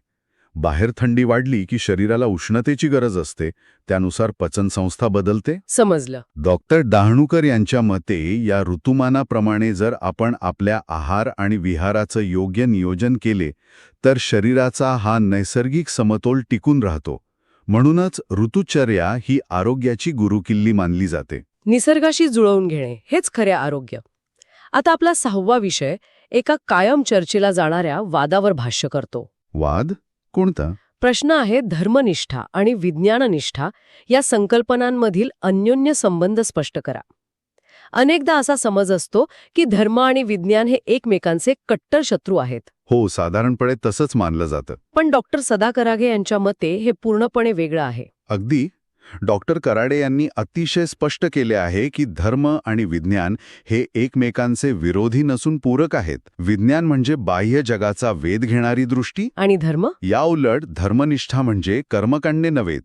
बाहेर थंडी वाढली की शरीराला उष्णतेची गरज असते, त्यानुसार पचनसंस्था बदलते. समजलं. डॉक्टर डहाणूकर यांच्या मते या ऋतुमानाप्रमाणे जर आपण आपल्या आहार आणि विहाराचं योग्य नियोजन केले तर शरीराचा हा नैसर्गिक समतोल टिकून राहतो. म्हणूनच ऋतुचर्या ही आरोग्याची गुरुकिल्ली मानली जाते. निसर्गाशी जुळवून घेणे हेच खरे आरोग्य. आता आपला 6वा विषय एका कायम चर्चेला जाणाऱ्या वादावर भाष्य करतो. वाद कोणता? प्रश्न आहे धर्मनिष्ठा आणि विज्ञाननिष्ठा या संकल्पनांमधील अन्योन्य संबंध स्पष्ट करा. अनेकदा असा समज असतो की धर्म आणि विज्ञान हे एकमेकांचे कट्टर शत्रू आहेत. हो, साधारणपणे तसंच मानलं जातं. पण डॉक्टर सदा करागे यांच्या मते हे पूर्णपणे वेगळं आहे. अगदी. डॉक्टर कराडे यांनी अतिशय स्पष्ट केले आहे की धर्म आणि विज्ञान हे एकमेकांचे विरोधी नसून पूरक आहेत. विज्ञान म्हणजे बाह्य जगाचा वेध घेणारी दृष्टी आणि धर्म याउलट धर्मनिष्ठा म्हणजे कर्मकांडे नव्हेत,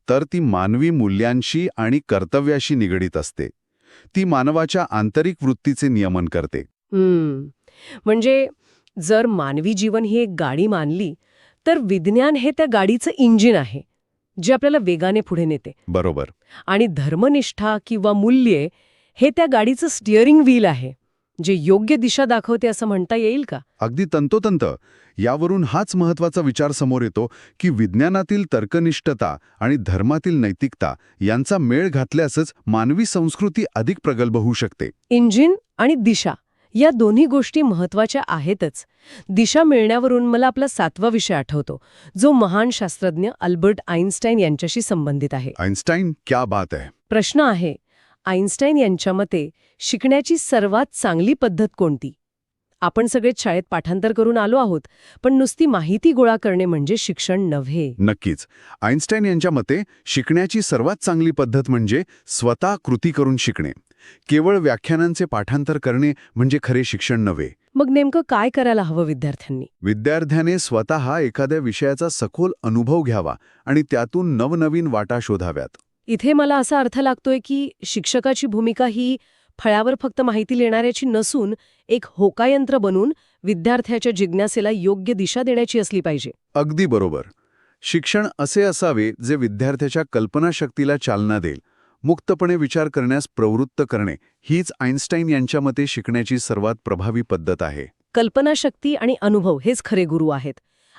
तर ती मानवी मूल्यांशी आणि कर्तव्याशी निगडीत असते. ती मानवाच्या आंतरिक वृत्तीचे नियमन करते. म्हणजे जर मानवी जीवन ही एक गाडी मानली तर विज्ञान हे त्या गाडीचं इंजिन आहे, जे आपल्याला वेगाने पुढे नेते. बरोबर. आणि धर्मनिष्ठा किंवा मूल्ये हे त्या गाडीचं स्टिअरिंग व्हील आहे, जे योग्य दिशा दाखवते असं म्हणता येईल का? अगदी तंतोतंत. यावरून हाच महत्वाचा विचार समोर येतो की विज्ञानातील तर्कनिष्ठता आणि धर्मातील नैतिकता यांचा मेळ घातल्यासच मानवी संस्कृती अधिक प्रगल्भ होऊ शकते. इंजिन आणि दिशा या दोन्ही गोष्टी महत्वाच्या आहेतच. दिशा मिळण्यावरून मला आपला 7वा विषय आठवतो, जो महान शास्त्रज्ञ अल्बर्ट आइन्स्टाईन यांच्याशी संबंधित आहे. आइन्स्टाईन, क्या बात आहे. प्रश्न आहे, आइन्स्टाईन यांच्या मते शिकण्याची सर्वात चांगली पद्धत कोणती? आपण सगळेच शाळेत पाठांतर करून आलो आहोत, पण नुसती माहिती गोळा करणे म्हणजे शिक्षण नव्हे. नक्कीच. आईन्स्टाईन यांच्या मते शिकण्याची सर्वात चांगली पद्धत म्हणजे स्वतः कृती करून शिकणे. केवळ व्याख्यानांचे पाठांतर करणे म्हणजे खरे शिक्षण नव्हे. मग नेमकं काय करायला हवं विद्यार्थ्यांनी? विद्यार्थ्याने स्वतः एखाद्या विषयाचा सखोल अनुभव घ्यावा आणि त्यातून नवनवीन वाटा शोधाव्यात. इथे मला असा अर्थ लागतोय की शिक्षकाची भूमिका ही फळ्यावर फक्त माहिती लिहिणाऱ्याची नसून एक होकायंत्र बनून विद्यार्थ्याच्या जिज्ञासेला योग्य दिशा देण्याची असली पाहिजे. अगदी बरोबर. शिक्षण असे असावे जे विद्यार्थ्याच्या कल्पनाशक्तीला चालना देईल. मुक्तपणे विचार करण्यास प्रवृत्त करणे हीच आईन्स्टाईन यांच्या मते शिकण्याची सर्वात प्रभावी पद्धत आहे. कल्पनाशक्ती आणि अनुभव हेच खरे गुरु आहेत.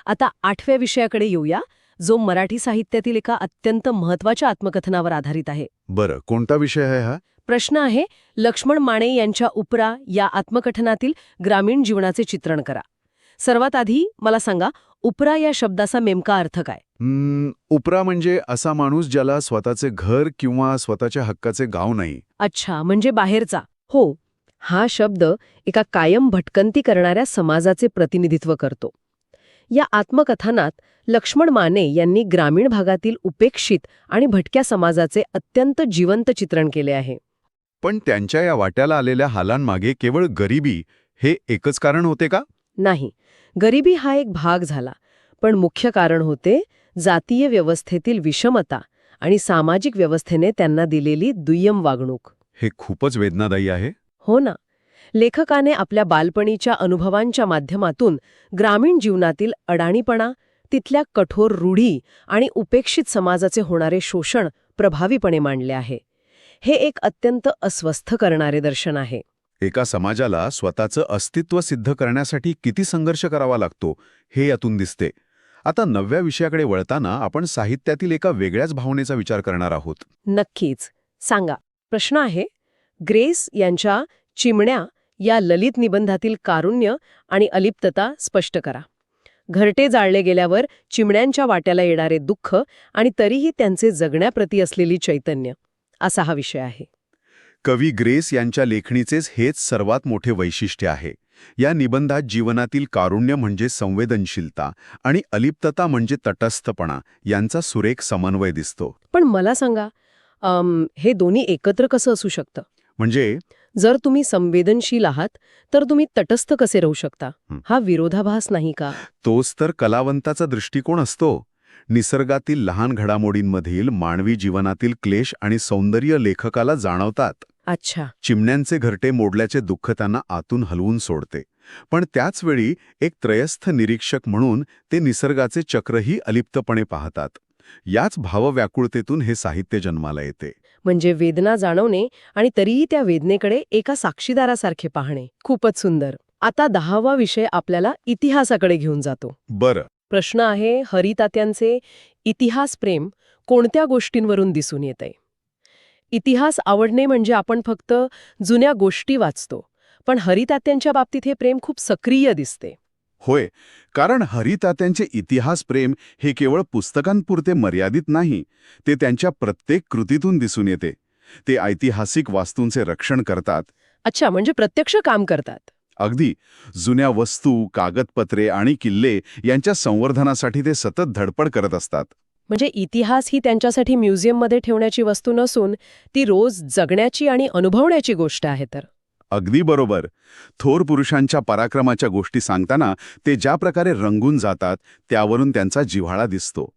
आता 8व्या विषयाकडे येऊया, जो मराठी साहित्यातील एका अत्यंत महत्त्वाच्या आत्मकथनावर आधारित आहे. बरं, कोणता विषय आहे हा? प्रश्न आहे, लक्ष्मण माने यांच्या उपरा या आत्मकथनातील ग्रामीण जीवनाचे चित्रण करा. सर्वात आधी मला सांगा, उपरा या शब्दाचा नेमका अर्थ काय? उपरा म्हणजे असा माणूस ज्याला स्वतःचे घर किंवा स्वतःच्या हक्काचे गाव नाही. अच्छा, म्हणजे बाहेरचा. हो, हा शब्द एका कायम भटकंती करणाऱ्या समाजाचे प्रतिनिधित्व करतो. या आत्मकथनात लक्ष्मण माने यांनी ग्रामीण भागातील उपेक्षित आणि भटक्या समाजाचे अत्यंत जिवंत चित्रण केले आहे. पण त्यांच्या या वाट्याला आलेल्या हालांमागे केवळ गरिबी हे एकच कारण होते का? नाही, गरिबी हा एक भाग झाला, पण मुख्य कारण होते जातीय व्यवस्थेतील विषमता आणि सामाजिक व्यवस्थेने त्यांना दिलेली दुय्यम वागणूक. हे खूपच वेदनादायी आहे. हो ना. लेखकाने आपल्या बालपणीच्या अनुभवांच्या माध्यमातून ग्रामीण जीवनातील अडाणीपणा, तिथल्या कठोर रूढी आणि उपेक्षित समाजाचे होणारे शोषण प्रभावीपणे मांडले आहे. हे एक अत्यंत अस्वस्थ करणारे दर्शन आहे. एका समाजाला स्वतःचं अस्तित्व सिद्ध करण्यासाठी किती संघर्ष करावा लागतो हे यातून दिसते. आता 9व्या विषयाकडे वळताना आपण साहित्यातील एका वेगळ्याच भावनेचा विचार करणार आहोत. नक्कीच. सांगा. प्रश्न आहे, ग्रेस यांच्या चिमण्या या ललित निबंधातील कारुण्य आणि अलिप्तता स्पष्ट करा. घरटे जाळले गेल्यावर चिमण्यांच्या वाट्याला येणारे दुःख आणि तरीही त्यांचे जगण्याप्रती असलेली चैतन्य, असा हा विषय आहे. कवी ग्रेस यांच्या लेखणीचेच हेच सर्वात मोठे वैशिष्ट्य आहे. या निबंधात जीवनातील कारुण्य म्हणजे संवेदनशीलता आणि अलिप्तता म्हणजे तटस्थपणा यांचा सुरेख समन्वय दिसतो. पण मला सांगा, हे दोन्ही एकत्र कसं असू शकतं? म्हणजे जर तुम्ही संवेदनशील आहात तर तुम्ही तटस्थ कसे राहू शकता? हा विरोधाभास नाही का? तोच तर कलावंताचा दृष्टिकोन असतो. निसर्गातील लहान घडामोडींमधील मानवी जीवनातील क्लेश आणि सौंदर्य लेखकाला जाणवतात. अच्छा. चिमण्यांचे घरटे मोडल्याचे दुःख त्यांना आतून हलवून सोडते. पण त्याचवेळी एक त्रयस्थ निरीक्षक म्हणून ते निसर्गाचे चक्रही अलिप्तपणे पाहतात. याच भावव्याकुळतेतून हे साहित्य जन्माला येते. म्हणजे वेदना जाणवणे आणि तरीही त्या वेदनेकडे एका साक्षीदारासारखे पाहणे. खूपच सुंदर. आता 10वा विषय आपल्याला इतिहासाकडे घेऊन जातो. बरं. प्रश्न आहे, हरितात्यांचे इतिहास प्रेम कोणत्या गोष्टींवरून दिसून येतंय? इतिहास आवडणे म्हणजे आपण फक्त जुन्या गोष्टी वाचतो, पण हरितात्यांच्या बाबतीत हे प्रेम खूप सक्रिय दिसते. होय, कारण हरितात्यांचे इतिहास प्रेम हे केवळ पुस्तकांपुरते मर्यादित नाही, ते त्यांच्या प्रत्येक कृतीतून दिसून येते. ते ऐतिहासिक वास्तूंचे रक्षण करतात. अच्छा, म्हणजे प्रत्यक्ष काम करतात. अगदी. जुन्या वस्तू, कागदपत्रे आणि किल्ले यांच्या संवर्धनासाठी ते सतत धडपड करत असतात. म्हणजे इतिहास ही त्यांच्यासाठी म्युझियममध्ये ठेवण्याची वस्तू नसून ती रोज जगण्याची आणि अनुभवण्याची गोष्ट आहे. तर अगदी बरोबर. थोर पुरुषांच्या पराक्रमाच्या गोष्टी सांगताना ते ज्या प्रकारे रंगून जातात त्यावरून त्यांचा जिव्हाळा दिसतो.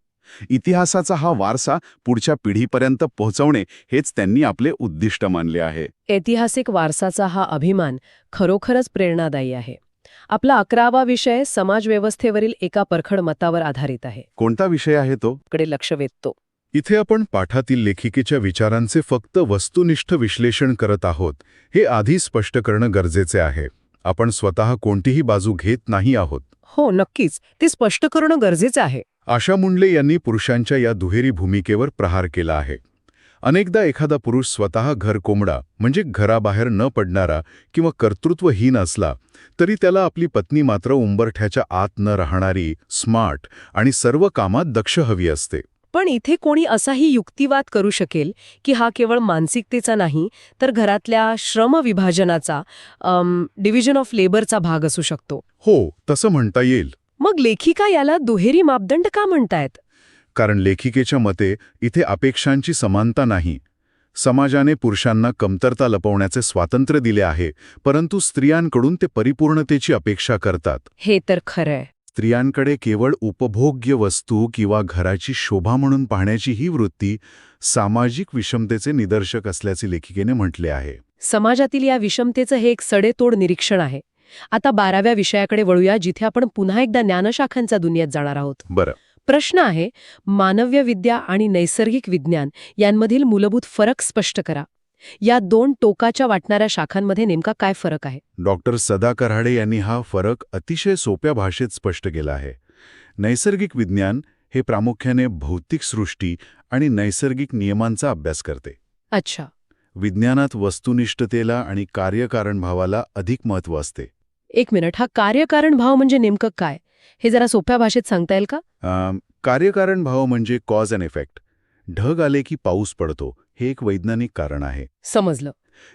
इतिहासाचा हा वारसा पुढच्या पिढीपर्यंत पोहोचवणे हेच त्यांनी आपले उद्दिष्ट मानले आहे. ऐतिहासिक वारसाचा हा अभिमान खरोखरच प्रेरणादायी आहे. आपला 11वा विषय समाजव्यवस्थेवरील एका परखड मतावर आधारित आहे. कोणता विषय आहे तो? कडे लक्ष वेधतो. इथे आपण पाठातील लेखिकेच्या विचारांचे फक्त वस्तुनिष्ठ विश्लेषण करत आहोत हे आधी स्पष्ट करणं गरजेचे आहे. आपण स्वतः कोणतीही बाजू घेत नाही आहोत. हो, नक्कीच. ते स्पष्ट करणं गरजेचं आहे. आशा मुंडले यांनी पुरुषांच्या या दुहेरी भूमिकेवर प्रहार केला आहे. अनेकदा एखादा पुरुष स्वतः घर कोंबडा म्हणजे घराबाहेर न पडणारा किंवा कर्तृत्वहीन असला तरी त्याला आपली पत्नी मात्र उंबरठ्याच्या आत न राहणारी, स्मार्ट आणि सर्व कामात दक्ष हवी असते. पण इथे कोणी असाही युक्तिवाद करू शकेल की हा केवळ मानसिकतेचा नाही तर घरातल्या श्रमविभाजनाचा डिव्हिजन ऑफ लेबरचा भाग असू शकतो. हो, तसं म्हणता येईल. मग लेखिका याला दुहेरी मापदंड का म्हणतायत? कारण लेखिकेच्या मते इथे अपेक्षांची समानता नाही. समाजाने पुरुषांना कमतरता लपवण्याचे स्वातंत्र्य दिले आहे, परंतु स्त्रियांकडून ते परिपूर्णतेची अपेक्षा करतात. हे तर खरंय. स्त्रियांकडे केवळ उपभोग्य वस्तू किंवा घराची शोभा म्हणून पाहण्याची ही वृत्ती सामाजिक विषमतेचे निदर्शक असल्याचे लेखिकेने म्हटले आहे. समाजातील या विषमतेचं हे एक सडेतोड निरीक्षण आहे. आता 12व्या विषयाकडे वळूया, जिथे आपण पुन्हा एकदा ज्ञानशाखांच्या दुनियेत जाणार आहोत. बरं. प्रश्न आहे, मानव्य विद्या आणि नैसर्गिक विज्ञान यांमधील मूलभूत फरक स्पष्ट करा. या दोन टोकाच्या वाटणाऱ्या शाखांमध्ये नेमका काय फरक आहे? डॉक्टर सदा कराडे यांनी हा फरक अतिशय सोप्या भाषेत स्पष्ट केला आहे. नैसर्गिक विज्ञान हे प्रामुख्याने भौतिक सृष्टी आणि नैसर्गिक नियमांचा अभ्यास करते. अच्छा. विज्ञानात वस्तुनिष्ठतेला आणि कार्यकारण भावाला अधिक महत्त्व असते. एक मिनिट, हा कार्यकारण भाव म्हणजे नेमकं काय, हे जरा सोप्या भाषेत सांगता येईल का? कार्यकारण भाव म्हणजे कॉज अँड इफेक्ट. ढग आले की पाऊस पडतो, हे एक वैज्ञानिक कारण आहे. समजलं.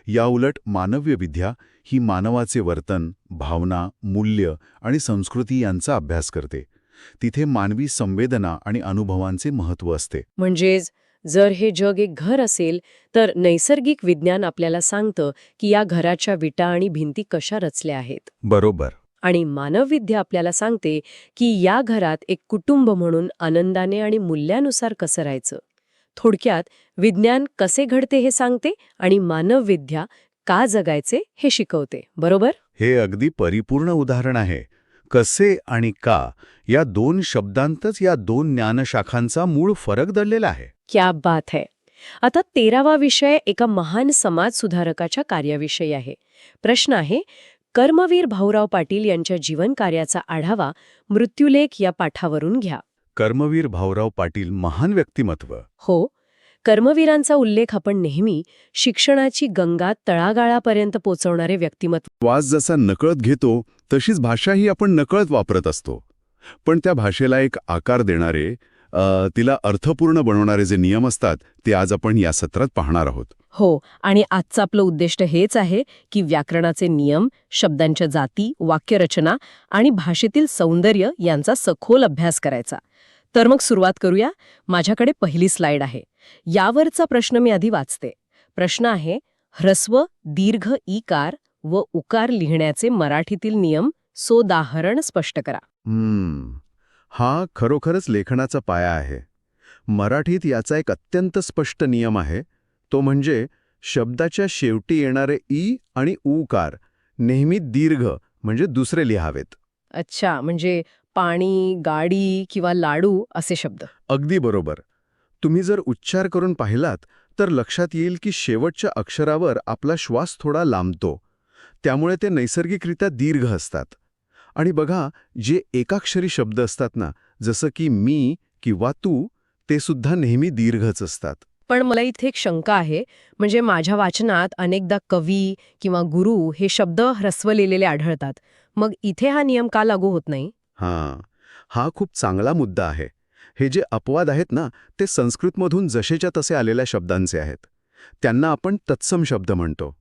याउलट मानव्य विद्या ही मानवाचे वर्तन, भावना, मूल्य आणि संस्कृती यांचा अभ्यास करते. तिथे मानवी संवेदना आणि अनुभवांचे महत्त्व असते. म्हणजेच जर हे जग एक घर असेल तर नैसर्गिक विज्ञान आपल्याला सांगतं की या घराच्या विटा आणि भिंती कशा रचल्या आहेत. बरोबर. आणि मानवविद्या आपल्याला सांगते की या घरात एक कुटुंब म्हणून आनंदाने आणि मूल्यानुसार कसं राहायचं. थोडक्यात विज्ञान कसे घडते हे सांगते आणि मानवविद्या का जगायचे हे शिकवते. बरोबर? हे अगदी परिपूर्ण उदाहरण आहे. कसे आणि का या दोन शब्दांतच या दोन ज्ञानशाखांचा मूळ फरक दडलेला आहे. क्या बात है. आता 13वा विषय एका महान समाजसुधारकाच्या कार्याविषयी आहे. प्रश्न आहे, कर्मवीर भाऊराव पाटील यांच्या जीवनकार्याचा आढावा मृत्युलेख या पाठावरून घ्या. कर्मवीर भाऊराव पाटील महान व्यक्तिमत्व. हो, कर्मवीरांचा उल्लेख आपण नेहमी शिक्षणाची गंगा तळागाळापर्यंत पोचवणारे व्यक्तिमत्व. वास जसा नकळत घेतो तशीच भाषाही आपण नकळत वापरत असतो. पण त्या भाषेला एक आकार देणारे, तिला अर्थपूर्ण बनवणारे जे नियम असतात ते आज आपण या सत्रात पाहणार आहोत. हो, आणि आजचं आपलं उद्दिष्ट हेच आहे की व्याकरणाचे नियम, शब्दांच्या जाती, वाक्यरचना आणि भाषेतील सौंदर्य यांचा सखोल अभ्यास करायचा. तर मग सुरुवात करूया. माझ्याकडे पहिली स्लाइड आहे. यावरचा प्रश्न मी आधी वाचते. प्रश्न आहे, ह्रस्व, दीर्घ ईकार व उकार लिहिण्याचे मराठीतील नियम सोदाहरण स्पष्ट करा. हा खरोखरच लेखनाचा पाया आहे. मराठीत याचा एक अत्यंत स्पष्ट नियम आहे. तो म्हणजे शब्दाच्या शेवटी येणारे ई आणि ऊकार नेहमी दीर्घ म्हणजे दुसरे लिहावेत. अच्छा, म्हणजे पाणी, गाडी किंवा लाडू असे शब्द. अगदी बरोबर. तुम्ही जर उच्चार करून पाहिलात तर लक्षात येईल की शेवटच्या अक्षरावर आपला श्वास थोडा लांबतो. त्यामुळे ते नैसर्गिकरित्या दीर्घ असतात. आणि बघा, जे एकाक्षरी शब्द असतात ना, जसं की मी किंवा तू, ते सुद्धा नेहमी दीर्घच असतात. पण मला इथे एक शंका आहे. म्हणजे माझ्या वाचनात अनेकदा कवी किंवा गुरु हे शब्द ह्रस्व लिहिलेले आढळतात. मग इथे हा नियम का लागू होत नाही? हा खूप चांगला मुद्दा आहे. हे जे अपवाद आहेत ना, ते संस्कृतमधून जसेच्या तसे आलेल्या शब्दांचे आहेत. त्यांना आपण तत्सम शब्द म्हणतो.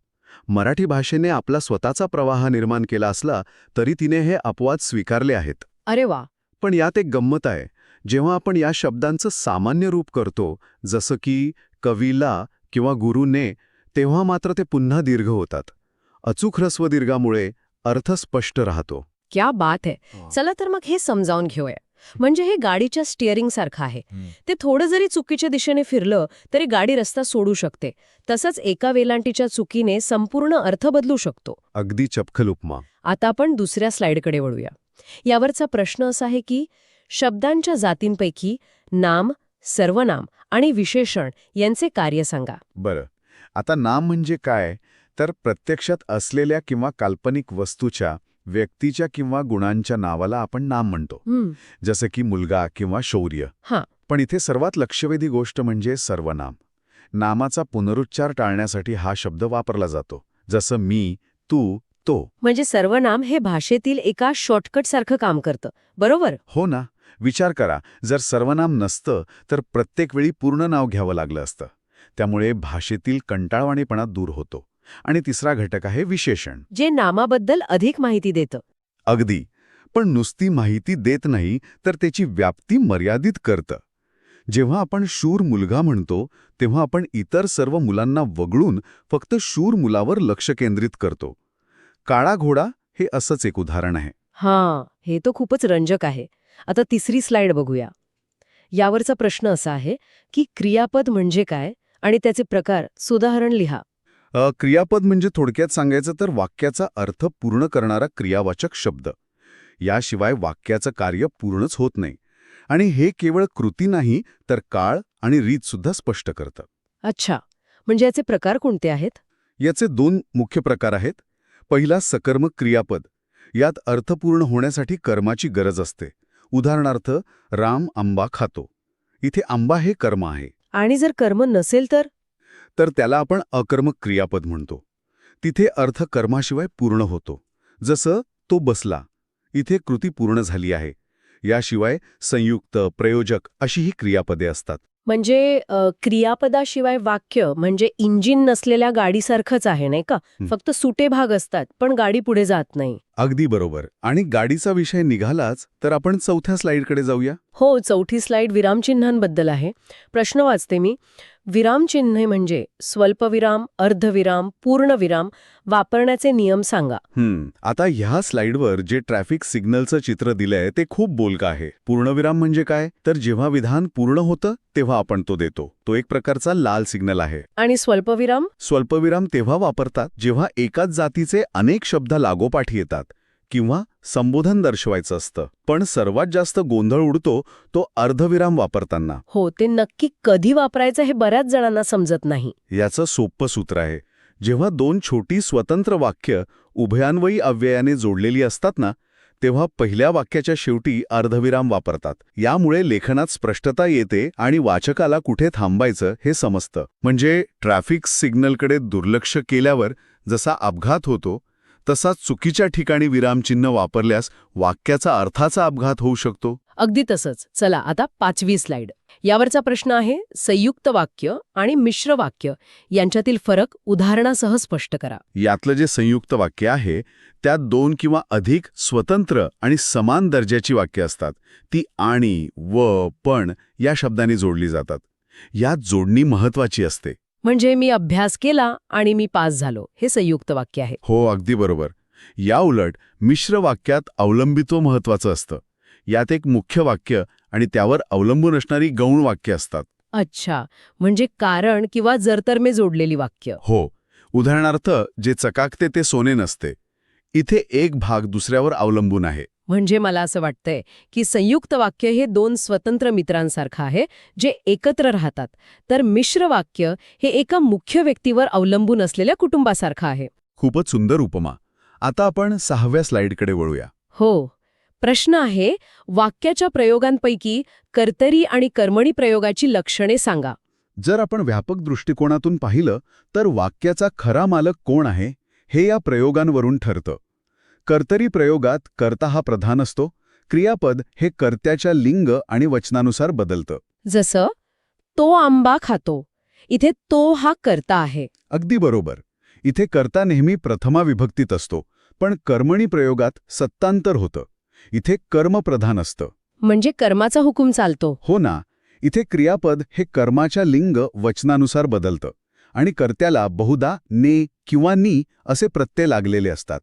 मराठी भाषेने आपला स्वतःचा प्रवाह निर्माण केला असला तरी तिने हे अपवाद स्वीकारले आहेत. अरे वा. पण यात एक गंमत आहे. जेव्हा आपण या शब्दांचं सामान्य रूप करतो, जसं की कवीला किंवा गुरुने, तेव्हा मात्र ते पुन्हा दीर्घ होतात. अचूक ह्रस्व दीर्घामुळे अर्थ स्पष्ट राहतो. क्या बात है. चला तर मग हे समजावून घेऊया. म्हणजे हे गाडीच्या स्टिअरिंग सारखं आहे. ते थोडं जरी चुकीच्या दिशेने फिरलं तरी गाडी रस्ता सोडू शकते. तसंच एका वेलांटीच्या चुकीने संपूर्ण अर्थ बदलू शकतो. अगदी चपखल उपमा. आता आपण दुसऱ्या स्लाइडकडे वळूया. यावरचा प्रश्न असा आहे की शब्दांच्या जातींपैकी नाम, सर्वनाम आणि विशेषण यांचे कार्य सांगा. बरं, आता नाम म्हणजे काय, तर प्रत्यक्षात असलेल्या किंवा काल्पनिक वस्तूच्या, व्यक्तीच्या किंवा गुणांच्या नावाला आपण नाम म्हणतो. जसं की मुलगा किंवा शौर्य. पण इथे सर्वात लक्षवेधी गोष्ट म्हणजे सर्वनाम. नामाचा पुनरुच्चार टाळण्यासाठी हा शब्द वापरला जातो. जसं मी, तू, तो. म्हणजे सर्वनाम हे भाषेतील एका शॉर्टकट सारखं काम करतं. बरोबर? हो ना. विचार करा, जर सर्वनाम नसतं तर प्रत्येक वेळी पूर्ण नाव घ्यावं लागलं असतं. त्यामुळे भाषेतील कंटाळवाणेपणा दूर होतो. आणि तिसरा घटक आहे विशेषण. जे नामाबद्दल अधिक माहिती देतं. अगदी. पण नुसती माहिती देत नाही तर त्याची व्याप्ती मर्यादित करतं. जेव्हा आपण शूर मुलगा म्हणतो तेव्हा आपण इतर सर्व मुलांना वगळून फक्त शूर मुलावर लक्ष केंद्रित करतो. काळा घोडा हे असंच एक उदाहरण आहे. हां, हे तो खूपच रंजक आहे. आता तिसरी स्लाइड बघूया. यावरचा प्रश्न असा आहे की क्रियापद म्हणजे काय आणि त्याचे प्रकार सुदाहरण लिहा. क्रियापद म्हणजे थोडक्यात सांगायचं तर वाक्याचा अर्थ पूर्ण करणारा क्रियावाचक शब्द. याशिवाय वाक्याचं कार्य पूर्णच होत नाही. आणि हे केवळ कृती नाही तर काळ आणि रीतसुद्धा स्पष्ट करतं. अच्छा, म्हणजे याचे प्रकार कोणते आहेत? याचे 2 मुख्य प्रकार आहेत. पहिला सकर्मक क्रियापद. यात अर्थपूर्ण होण्यासाठी कर्माची गरज असते. उदाहरणार्थ, राम आंबा खातो. इथे आंबा हे कर्म आहे. आणि जर कर्म नसेल तर त्याला आपण अकर्मक क्रियापद म्हणतो. तिथे अर्थ कर्माशिवाय पूर्ण होतो. जसं तो बसला. इथे कृती पूर्ण झाली आहे. याशिवाय संयुक्त, प्रयोजक अशीही क्रियापदे असतात. म्हणजे क्रियापदाशिवाय वाक्य म्हणजे इंजिन नसलेल्या गाडीसारखंच आहे नाही का? फक्त सुटे भाग असतात पण गाडी पुढे जात नाही. अगदी बरोबर. आणि गाडीचा विषय निघालाच तर आपण चौथ्या स्लाइडकडे जाऊया. हो, चौथी स्लाइड विरामचिन्हांबद्दल आहे. प्रश्न वाचते मी. विरामचिन्हे म्हणजे स्वल्पविराम, अर्धविराम, पूर्णविराम वापरण्याचे नियम सांगा. आता ह्या स्लाइडवर जे ट्रॅफिक सिग्नलचं चित्र दिलंय ते खूप बोलकं आहे. पूर्णविराम म्हणजे काय? तर जेव्हा विधान पूर्ण होतं तेव्हा आपण तो देतो. तो एक प्रकारचा लाल सिग्नल आहे. आणि स्वल्पविराम? स्वल्पविराम तेव्हा वापरतात जेव्हा एकाच जातीचे अनेक शब्द लागोपाठ येतात किंवा संबोधन दर्शवायचं असतं. पण सर्वात जास्त गोंधळ उडतो तो अर्धविराम वापरताना. हो, ते नक्की कधी वापरायचं हे बऱ्याच जणांना समजत नाही. याचं सोपं सूत्र आहे. जेव्हा 2 छोटी स्वतंत्र वाक्य उभयान्वयी अव्ययाने जोडलेली असतात ना, तेव्हा पहिल्या वाक्याच्या शेवटी अर्धविराम वापरतात. यामुळे लेखनात स्पष्टता येते आणि वाचकाला कुठे थांबायचं हे समजतं. म्हणजे ट्रॅफिक सिग्नलकडे दुर्लक्ष केल्यावर जसा अपघात होतो तसाच चुकीच्या ठिकाणी विरामचिन्ह वापरल्यास वाक्याचा अर्थाचा अपघात होऊ शकतो. अगदी तसंच. चला आता 5वी स्लाइड. यावरचा प्रश्न आहे संयुक्त वाक्य आणि मिश्र वाक्य यांच्यातील फरक उदाहरणासह स्पष्ट करा. यातलं जे संयुक्त वाक्य आहे त्यात 2 किंवा अधिक स्वतंत्र आणि समान दर्जाची वाक्य असतात. ती आणि, व, पण या शब्दांनी जोडली जातात. यात जोडणी महत्वाची असते. म्हणजे मी अभ्यास केला आणि मी पास झालो, हे संयुक्त वाक्य आहे. हो, अगदी बरोबर. या उलट मिश्र वाक्यात अवलंबित्व महत्वाचं असतं. यात एक मुख्य वाक्य आणि त्यावर अवलंबून असणारी गौण वाक्य असतात. अच्छा, म्हणजे कारण किंवा जरतरमे जोडलेली वाक्य. हो. उदाहरणार्थ, जे चकाकते ते सोने नसते. इथे एक भाग दुसऱ्यावर अवलंबून आहे. म्हणजे मला असं वाटतंय की संयुक्त वाक्य हे 2 स्वतंत्र मित्रांसारखं आहे जे एकत्र राहतात, तर मिश्र वाक्य हे एका मुख्य व्यक्तीवर अवलंबून असलेल्या कुटुंबासारखं आहे. खूपच सुंदर उपमा. आता आपण 6व्या स्लाइडकडे वळूया. हो. प्रश्न आहे, वाक्याच्या प्रयोगांपैकी कर्तरी आणि कर्मणी प्रयोगाची लक्षणे सांगा. जर आपण व्यापक दृष्टिकोनातून पाहिलं तर वाक्याचा खरा मालक कोण आहे हे या प्रयोगांवरून ठरतं. कर्तरी प्रयोगात कर्ता हा प्रधान असतो. क्रियापद हे कर्त्याच्या लिंग आणि वचनानुसार बदलतं. जसं तो आंबा खातो, इथे तो हा कर्ता आहे. अगदी बरोबर. इथे कर्ता नेहमी प्रथमा विभक्तीत असतो, पण कर्मणी प्रयोगात सत्तांतर होतं. इथे कर्म प्रधान असतं. म्हणजे कर्माचा हुकूम चालतो. हो ना. इथे क्रियापद हे कर्माच्या लिंग वचनानुसार बदलतं आणि कर्त्याला बहुधा ने किंवा नी असे प्रत्यय लागलेले असतात.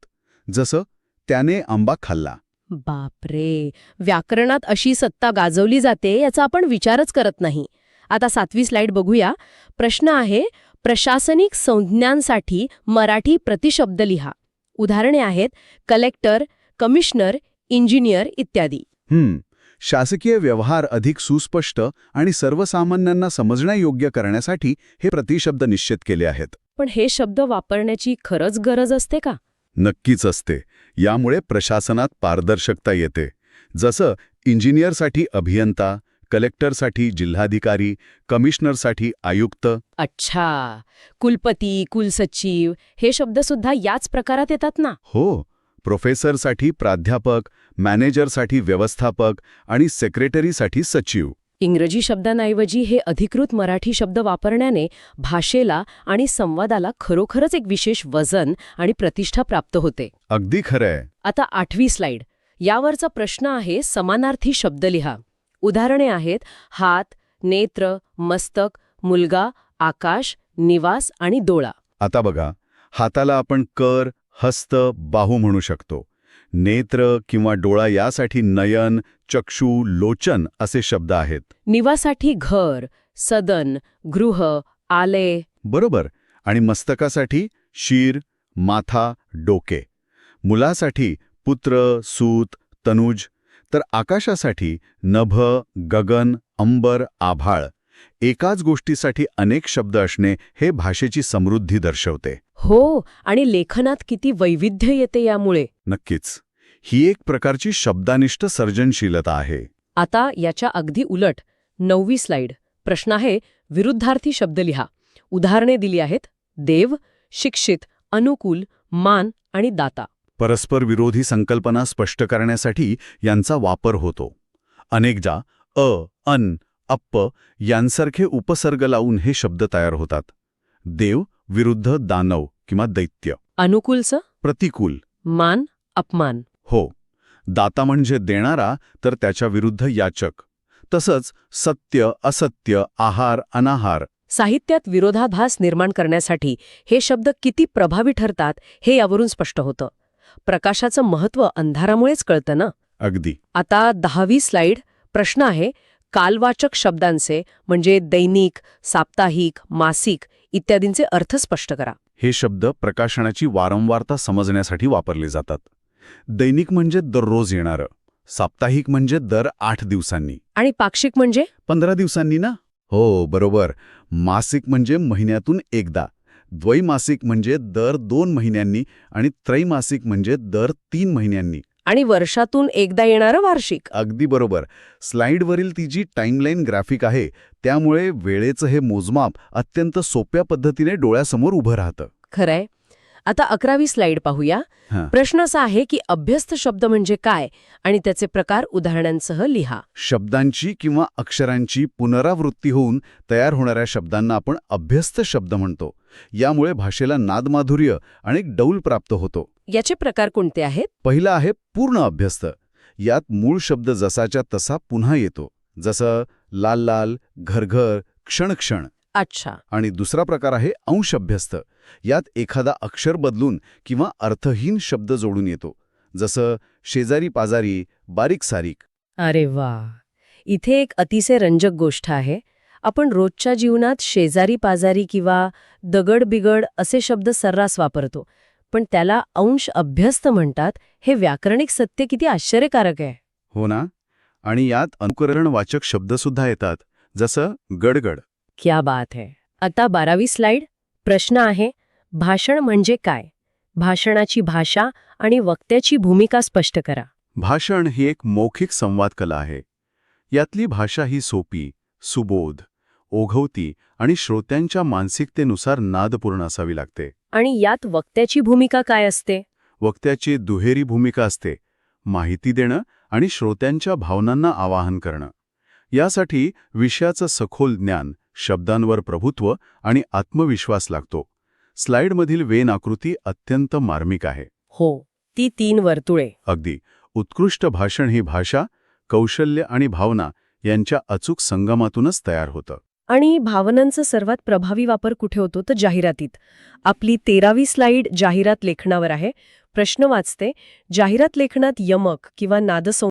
जसं त्याने आंबा खाल्ला. बापरे, व्याकरणात अशी सत्ता गाजवली जाते याचा आपण विचारच करत नाही. आता 7वी स्लाइड बघूया. प्रश्न आहे, प्रशासनिक संज्ञांसाठी मराठी प्रतिशब्द लिहा. उदाहरणे आहेत कलेक्टर, कमिशनर, इंजिनियर इत्यादी. शासकीय व्यवहार अधिक सुस्पष्ट आणि सर्वसामान्यांना समजण्यायोग्य करण्यासाठी हे प्रतिशब्द निश्चित केले आहेत. पण हे शब्द वापरण्याची खरंच गरज असते का? नक्कीच असते. यामुळे प्रशासनात पारदर्शकता येते. जसं इंजिनियरसाठी अभियंता, कलेक्टरसाठी जिल्हाधिकारी, कमिशनरसाठी आयुक्त. अच्छा, कुलपती, कुलसचिव हे शब्द सुद्धा याच प्रकारात येतात ना? हो, प्रोफेसरसाठी प्राध्यापक, मॅनेजरसाठी व्यवस्थापक आणि सेक्रेटरीसाठी सचिव. इंग्रजी शब्दांऐवजी हे अधिकृत मराठी शब्द वापरण्याने भाषेला आणि संवादाला खरोखरच एक विशेष वजन आणि प्रतिष्ठा प्राप्त होते. अगदी खरंय. आता 8वी स्लाइड. यावरचा प्रश्न आहे समानार्थी शब्द लिहा. उदाहरणे आहेत हात, नेत्र, मस्तक, मुलगा, आकाश, निवास आणि डोळा. आता बघा, हाताला आपण कर, हस्त, बाहू म्हणू शकतो. नेत्र किंवा डोळा यासाठी नयन, चक्षू, लोचन असे शब्द आहेत. निवासाठी घर, सदन, गृह, आलय. बरोबर. आणि मस्तकासाठी शिर, माथा, डोके. मुलासाठी पुत्र, सूत, तनुज. तर आकाशासाठी नभ, गगन, अंबर, आभाळ. एकाच गोष्टीसाठी अनेक शब्द असणे हे भाषेची समृद्धी दर्शवते. हो, आणि लेखनात किती वैविध्य येते यामुळे. नक्कीच. ही एक प्रकारची शब्दानिष्ठ सर्जनशीलता आहे. आता याच्या अगदी उलट 9वी स्लाइड. प्रश्न आहे विरुद्धार्थी शब्द लिहा. उदाहरणे दिली आहेत देव, शिक्षित, अनुकूल, मान आणि दाता. परस्पर विरोधी संकल्पना स्पष्ट करण्यासाठी यांचा वापर होतो. अनेकदा अन, अप्प यांसारखे उपसर्ग लावून हे शब्द तयार होतात. देव विरुद्ध दानव किंवा दैत्य. अनुकूलचं प्रतिकूल. मान, अपमान. हो. दाता म्हणजे देणारा, तर त्याच्या विरुद्ध याचक. तसंच सत्य, असत्य, आहार, अनाहार. साहित्यात विरोधाभास निर्माण करण्यासाठी हे शब्द किती प्रभावी ठरतात हे यावरून स्पष्ट होतं. प्रकाशाचं महत्त्व अंधारामुळेच कळतं ना. अगदी. आता 10वी स्लाइड. प्रश्न आहे कालवाचक शब्दांचे म्हणजे दैनिक, साप्ताहिक, मासिक इत्यादींचे अर्थ स्पष्ट करा. हे शब्द प्रकाशनाची वारंवारता समजण्यासाठी वापरले जातात. दैनिक म्हणजे दररोज येणारं. साप्ताहिक म्हणजे दर 8 दिवसांनी. आणि पाक्षिक म्हणजे 15 दिवसांनी ना. हो, बरोबर. मासिक म्हणजे महिन्यातून एकदा. द्वैमासिक म्हणजे दर 2 महिन्यांनी आणि त्रैमासिक म्हणजे दर 3 महिन्यांनी. आणि वर्षातून एकदा येणारं वार्षिक. अगदी बरोबर. स्लाइडवरील ती जी टाईमलाईन ग्राफिक आहे त्यामुळे वेळेचं हे मोजमाप अत्यंत सोप्या पद्धतीने डोळ्यासमोर उभं राहतं. खरंय. आता 11वी स्लाइड पाहूया. हां. प्रश्न असा आहे की अभ्यस्त शब्द म्हणजे काय आणि त्याचे प्रकार उदाहरणांसह लिहा. शब्दांची किंवा अक्षरांची पुनरावृत्ती होऊन तयार होणाऱ्या शब्दांना आपण अभ्यस्त शब्द म्हणतो. यामुळे भाषेला नादमाधुर्य आणि एक डौल प्राप्त होतो. याचे प्रकार कोणते आहेत? पहिला आहे पूर्ण अभ्यस्त. यात मूळ शब्द जसाच्या तसा पुन्हा येतो. जसं लाल लाल, घरघर, क्षण. अच्छा. आणि दुसरा प्रकार आहे अंश अभ्यस्त. यात एखादा अक्षर बदलून किंवा अर्थहीन शब्द जोडून येतो. जसं शेजारी पाजारी, बारीक सारीक. अरे वा. इथे एक अतिशय रंजक गोष्ट आहे. आपण रोजच्या जीवनात शेजारी पाजारी किंवा दगड बिगड असे शब्द सर्रास वापरतो, पण त्याला अंश अभ्यस्त म्हणतात. हे व्याकरणिक सत्य किती आश्चर्यकारक आहे. हो ना. आणि यात अनुकरणवाचक शब्दसुद्धा येतात. जसं गडगड. क्या बात है. आता 12वी स्लाइड. प्रश्न आहे भाषण म्हणजे काय? भाषणाची भाषा आणि वक्त्याची भूमिका स्पष्ट करा. भाषण ही एक मौखिक संवाद कला आहे. यातली भाषा ही सोपी, सुबोध, ओघवती आणि श्रोत्यांच्या मानसिकतेनुसार नादपूर्ण असावी लागते. आणि यात वक्त्याची भूमिका काय असते? वक्त्याची दुहेरी भूमिका असते. माहिती देणं आणि श्रोत्यांच्या भावनांना आवाहन करणं. यासाठी विषयाचं सखोल ज्ञान, शब्दांवर प्रभुत्व आणि आत्मविश्वास लागतो. स्लाइडमधील वेन आकृती अत्यंत मार्मिक आहे. हो, ती 3 वर्तुळे. अगदी. उत्कृष्ट भाषण ही भाषा, कौशल्य आणि भावना यांच्या अचूक संगमातूनच तयार होतं. आणि भावनांचा सर्वात प्रभावी वापर कुठे होतो तर जाहिरातीत. आपली 13वी स्लाइड जाहिरात लेखनावर आहे. प्रश्न वाचते. जाहिरात लेखनात यमक किंवा